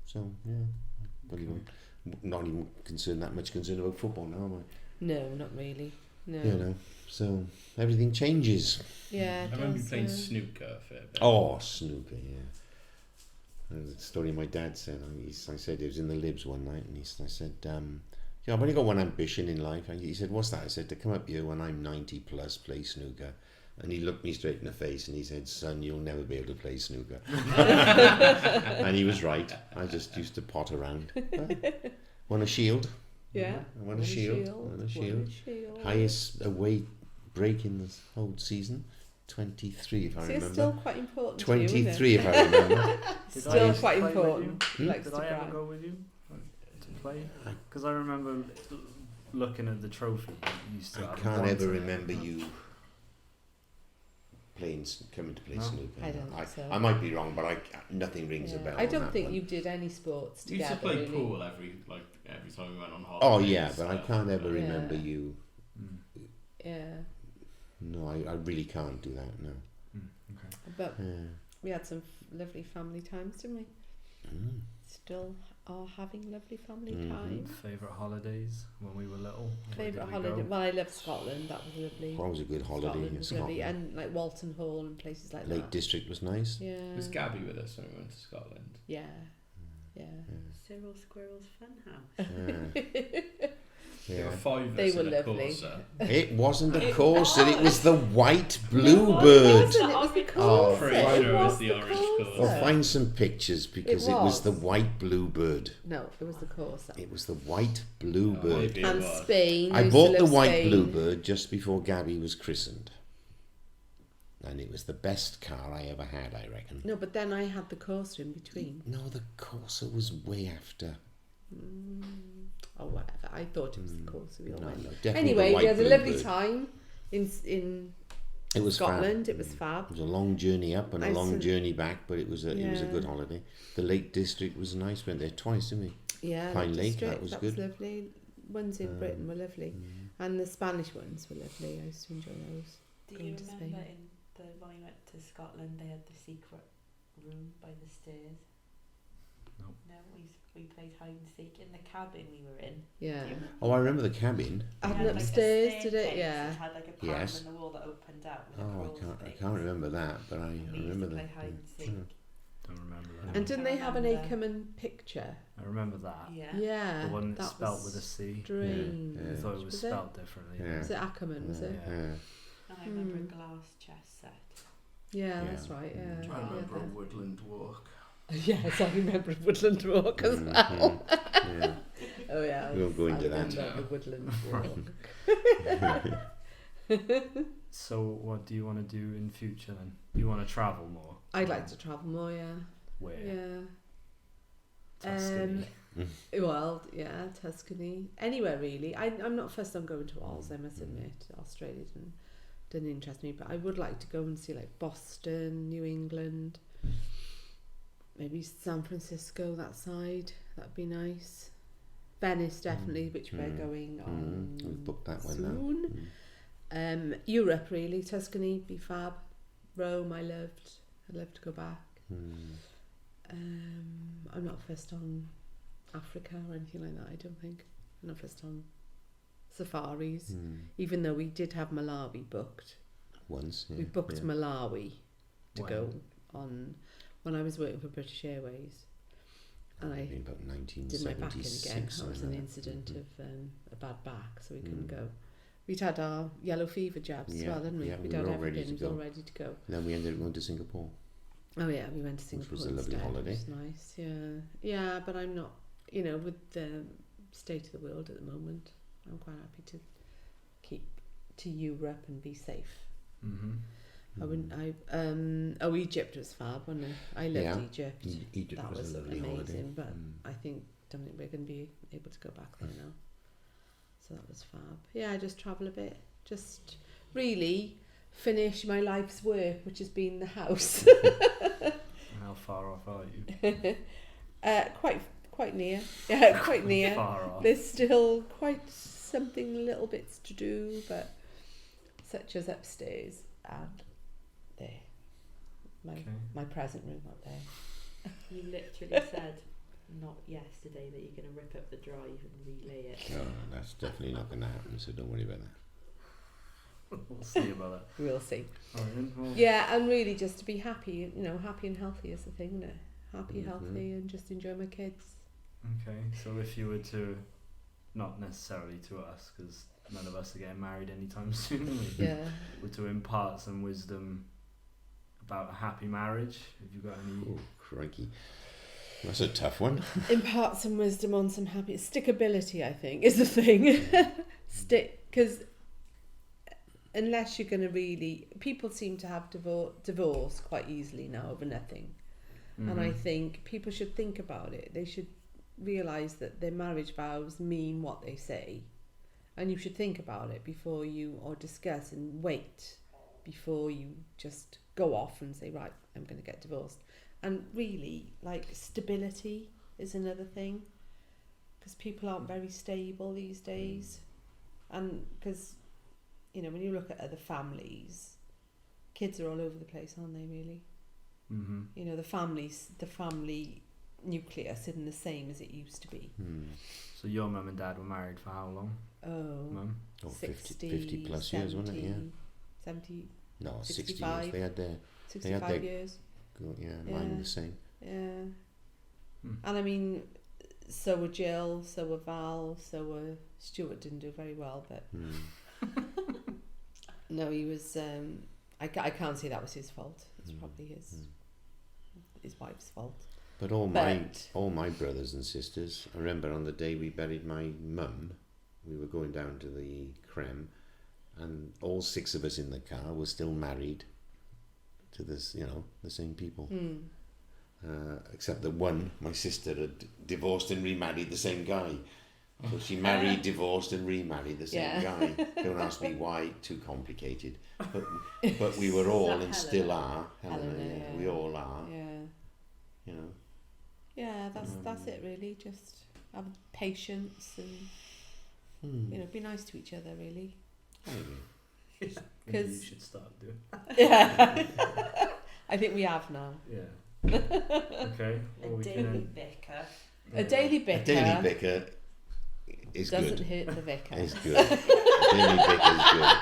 So not even that much concerned about football now, am I? No, not really. No. So everything changes. Yeah. I remember you playing snooker a fair bit. Oh, snooker, yeah. And the story my dad said, I said he was in the Libs one night, and I said, I've only got one ambition in life. And he said, what's that? I said, to come up here when I'm 90 plus, play snooker. And he looked me straight in the face and he said, son, you'll never be able to play snooker. And he was right. I just used to pot around. Won a shield. Yeah. I won a shield. Highest away break in the whole season. 23 if I remember. It's still quite important 23 to you, if I remember. Still quite important. Likes Did to I ever brag. go with you to play? Because I remember looking at the trophy. You used to I have can't one ever to- remember you coming to play snooker. I don't think so. I might be wrong, but nothing rings a bell. I on don't that think one. you did any sports You together. used to play really. pool every time we went on holiday. Oh yeah, but I can't ever remember you. Yeah. No, I really can't do that. No. Okay. But we had some lovely family times, didn't we? Still are having lovely family time. Favourite holidays when we were little? Where Favourite did we holiday? go? Well, I loved Scotland. That was lovely. That was a good holiday Scotland in was lovely, Scotland. and like Walton Hall and places like Lake that. District was nice. Yeah. Was Gabby with us when we went to Scotland? Yeah. Yeah. Cyril Squirrel's Funhouse. There Yeah. were 5 of They us were in a lovely. Corsa. It wasn't a Corsa, it was the white bluebird. It was the Oh, Corsa. Pretty It sure it was the the orange Corsa. Well, find some pictures because it was the was. white bluebird. No, it was the Corsa. It was the white bluebird. Maybe it And was. Spain. I used bought to the love white Spain. bluebird just before Gabby was christened. And it was the best car I ever had, I reckon. No, but then I had the Corsa in between. No, the Corsa was way after. Or whatever. I thought it was the Corsa. We all No, went. no, definitely Anyway, the we had white a lovely bluebird. time in It was Scotland. Fab. It was fab. It was a long journey up and a I long said- journey back, but it was a Yeah. good holiday. The Lake District was nice. Went there twice, didn't we? Yeah, Pine Lake, District, that was was good. lovely. Ones in Britain were lovely, and the Spanish ones were lovely. I used to enjoy those. Do Going you to remember Spain. when we went to Scotland, they had the secret room by the stairs? No, we played hide and seek in the cabin we were in. Yeah. Oh, I remember the cabin. Up It had, upstairs, a did it? staircase, Yeah. It had like a panel Yes. in the wall that opened out with a Oh, crawl I space. can't remember that, but I We used remember to that. play hide and seek. Don't remember that. And didn't they have an remember. Ackerman picture? I remember that. Yeah. Yeah. The one that's that spelt was with a C. strange. Yeah. I thought it was Was spelt differently. Yeah. Was it Ackerman? Was it? Yeah. And I remember a glass chess set. Yeah, Yeah. that's right. Yeah. I remember a yeah. woodland walk. Yes, I remember Woodland Walk as well. Mhm. Yeah. Oh yeah. We won't go into I that. remember the Woodland Walk. So, what do you want to do in future then? You want to travel more? I'd like to travel more. Yeah. Where? Yeah. Tuscany. Well, yeah, Tuscany, anywhere really. I'm not fussed on going to Wales, I must admit. Australia didn't interest me, but I would like to go and see like Boston, New England, maybe San Francisco, that side. That'd be nice. Venice definitely, which we're going on We've booked that one soon. now. Europe really, Tuscany, be fab. Rome, I'd love to go back. I'm not fussed on Africa or anything like that, I don't think. I'm not fussed on safaris, even though we did have Malawi booked. Once, yeah. We booked yeah. Malawi to When? go on when I was working for British Airways. And I In about did my back in again. 1976. That was an incident of a bad back, so we couldn't go. We'd had our yellow fever jabs as Yeah, well, hadn't we? yeah, We'd we had were all ready everything, to it was all go. ready to go. Then we ended up going to Singapore. Oh yeah, we went to Singapore was a lovely instead, holiday. which was nice, yeah. Yeah, but I'm not, with the state of the world at the moment, I'm quite happy to keep to Europe and be safe. I wouldn't, Egypt was fab, wasn't it? I loved Yeah. Egypt. Egypt That was was a lovely amazing, holiday. but don't think we're going to be able to go back there now. So that was fab. Yeah, I just travel a bit, just really finish my life's work, which has been the house. How far off are you? Quite near. Yeah, quite near. Far off. There's still quite something, little bits to do, but such as upstairs and there. My present room up there. You literally said not yesterday that you're going to rip up the drive and relay it. No, that's definitely not going to happen, so don't worry about that. We'll see about that. We'll see. Well, Yeah, and really just to be happy, happy and healthy is the thing, isn't it? Happy, healthy, and just enjoy my kids. Okay, so if you were to, not necessarily to us, because none of us are getting married anytime soon, Yeah. were to impart some wisdom about a happy marriage, have you got any? Oh, crikey. That's a tough one. Impart some wisdom on some happy stickability, I think, is the thing. Because unless you're going to really, people seem to have divorce quite easily now over nothing. And I think people should think about it. They should realise that their marriage vows mean what they say, and you should think about it before you or discuss and wait before you just go off and say, right, I'm going to get divorced. And really, like, stability is another thing, because people aren't very stable these days. And because, when you look at other families, kids are all over the place, aren't they, really? The family nucleus isn't the same as it used to be. So your mum and dad were married for how long? Mum? 50 plus years, wasn't it? Yeah. 70, No, 60 65. years. They had their 65 years. mine the same. Yeah. And I mean, so were Jill, so were Val, so were Stuart. Didn't do very well, but no, he was. I can't say that was his fault. It's probably his wife's fault. But all my brothers and sisters, I remember on the day we buried my mum, we were going down to the creme, and all 6 of us in the car were still married to this, the same people. Except that one, my sister, had divorced and remarried the same guy. So she married, divorced and remarried the same guy. Don't ask me why, too complicated. But we were all and still are. Helena, we all are. Yeah. Yeah, that's it really. Just have patience and be nice to each other really. Maybe you should start doing. Yeah. I think we have now. Yeah. Okay. A Well, we daily can. vicar. A daily A bicker daily bicker is doesn't good. hurt the vicar. It's good. A daily bicker is good.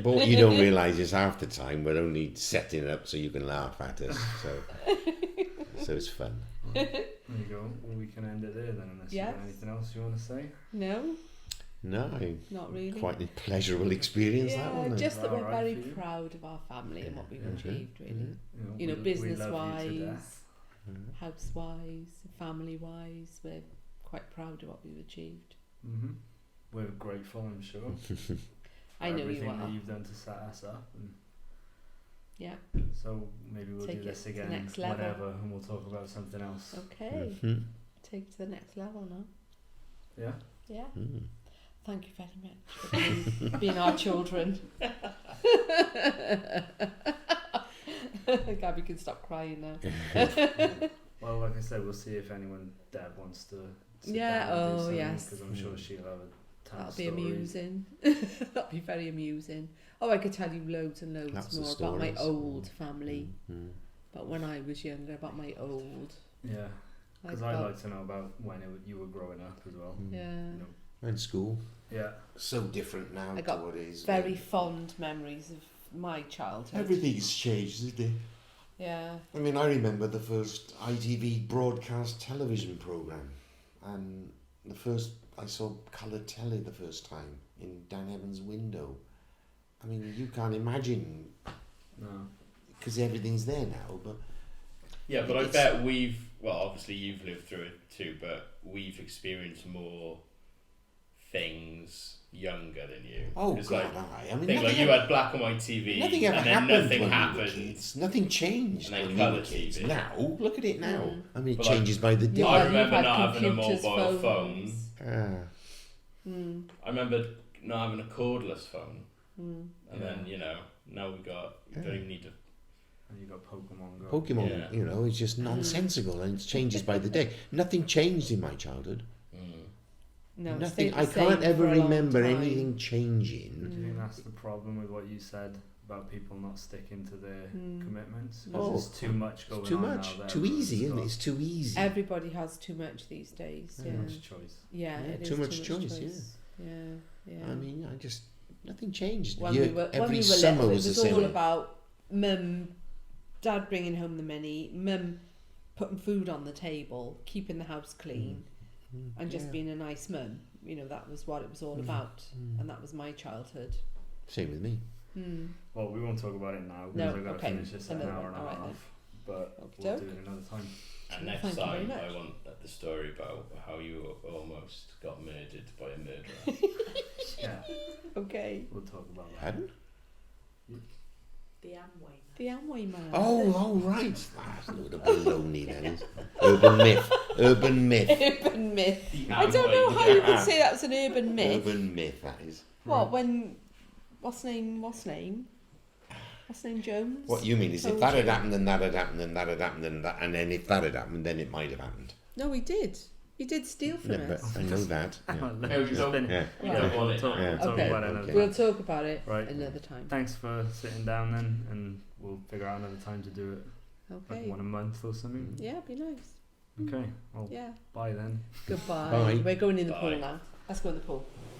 But what you don't realise is half the time we're only setting it up so you can laugh at us. So it's fun. There you go. Well, we can end it there then, unless you Yes. got anything else you want to say. No, No, not really. quite a pleapleasurable experience that Yeah, one. Then. just that we're Alright very for you? proud of our family and what we've Yeah. achieved, really. You know, we business love you to wise, death. house wise, family wise, we're quite proud of what we've achieved. We're grateful, I'm sure. I know you everything that are. you've done to set us up. And Yeah. so maybe we'll Take do it this to the again, next level. whatever, and we'll talk about something else. Okay. Mhm. Take it to the next level now. Yeah. Yeah. Mm. Thank you very much for being our children. Gabby can stop crying now. Well, like I said, we'll see if anyone Deb wants to. Sit Yeah, down and do oh, something, yes. Because I'm sure she'll have a ton That'll of be stories. amusing. That'll be very amusing. Oh, I could tell you loads and loads Lots of more about my stories. old family. Mm. But when I was younger, about my old. Yeah, because I'd like to know about when you were growing up as well. Yeah. You know. And school. Yeah. So different now I to got what it is. very fond memories of my childhood. Everything's changed, isn't it? Yeah. I mean, I remember the first ITV broadcast television programme, and the first I saw coloured telly the first time in Dan Evans' window. I mean, you can't imagine, No. because everything's there now, but Yeah, but I It's- bet obviously you've lived through it too, but we've experienced more things younger than you. oh 'Cause, god, like, I mean, things like nothing you ever, had black and white TV, nothing ever and then happened nothing when happened. we were kids. Nothing changed And then when we were colour kids. TV. Now, look at it now. Mm. I mean, it But like, changes by the day. I You've remember had not having a computers, mobile phones. Ah. Mm. I remember not having a cordless phone, Mm. and then now we don't even need to. And you got Pokemon Go. Pokemon, Yeah. you know, it's just nonsensical and it changes by the day. Nothing changed in my childhood. No, it Nothing. stayed the I can't same ever for a long remember time. anything changing. Do you think that's the problem with what you said about people not sticking to their commitments? 'Cause Oh, there's too much going It's too on much, now. that too everyone's easy, isn't it? got It's too easy. Everybody has too much these days. Too Yeah. much choice. Yeah, Yeah, it is too much choice, Yeah. I mean, nothing changed. when Year- we were every little, summer it was the was same. all about mum, dad bringing home the money, mum putting food on the table, keeping the house clean, and just Yeah. being a nice mum. You know, that was what it was all about, and that was my childhood. Same with me. Well, we won't talk about it now because No, I've got to okay. finish this in an Another hour and a one, alright half. But we'll Okey-doke. do it another time. And next Thank you very time, much. I want the story about how you almost got murdered by a murderer. Yeah, Okay. we'll talk about that. Pardon? The Amway man. The Amway man. Oh, right. That's a load of baloney, that is. Urban myth. Urban myth. Urban myth. The I don't know Amway how you would say that's an urban myth. Urban myth, that is. What, when... What's name Jones? What you mean is if Told that had you. happened, and that had happened, and that had happened, and that, and then if that had happened, then it might have happened. No, he did. He did steal from Yeah, but us. I know that. Yeah. No, you don't. Yeah. Yeah, we'll talk, Yeah. we'll talk Okay. about it another Okay. time. We'll talk about it Right. another time. Thanks for sitting down then, and we'll figure out another time to do it. Like Okay. one a month or something. Yeah, be nice. Okay, well, Yeah. bye then. Goodbye. Bye. We're going in the Bye. pool now. Let's go in the pool.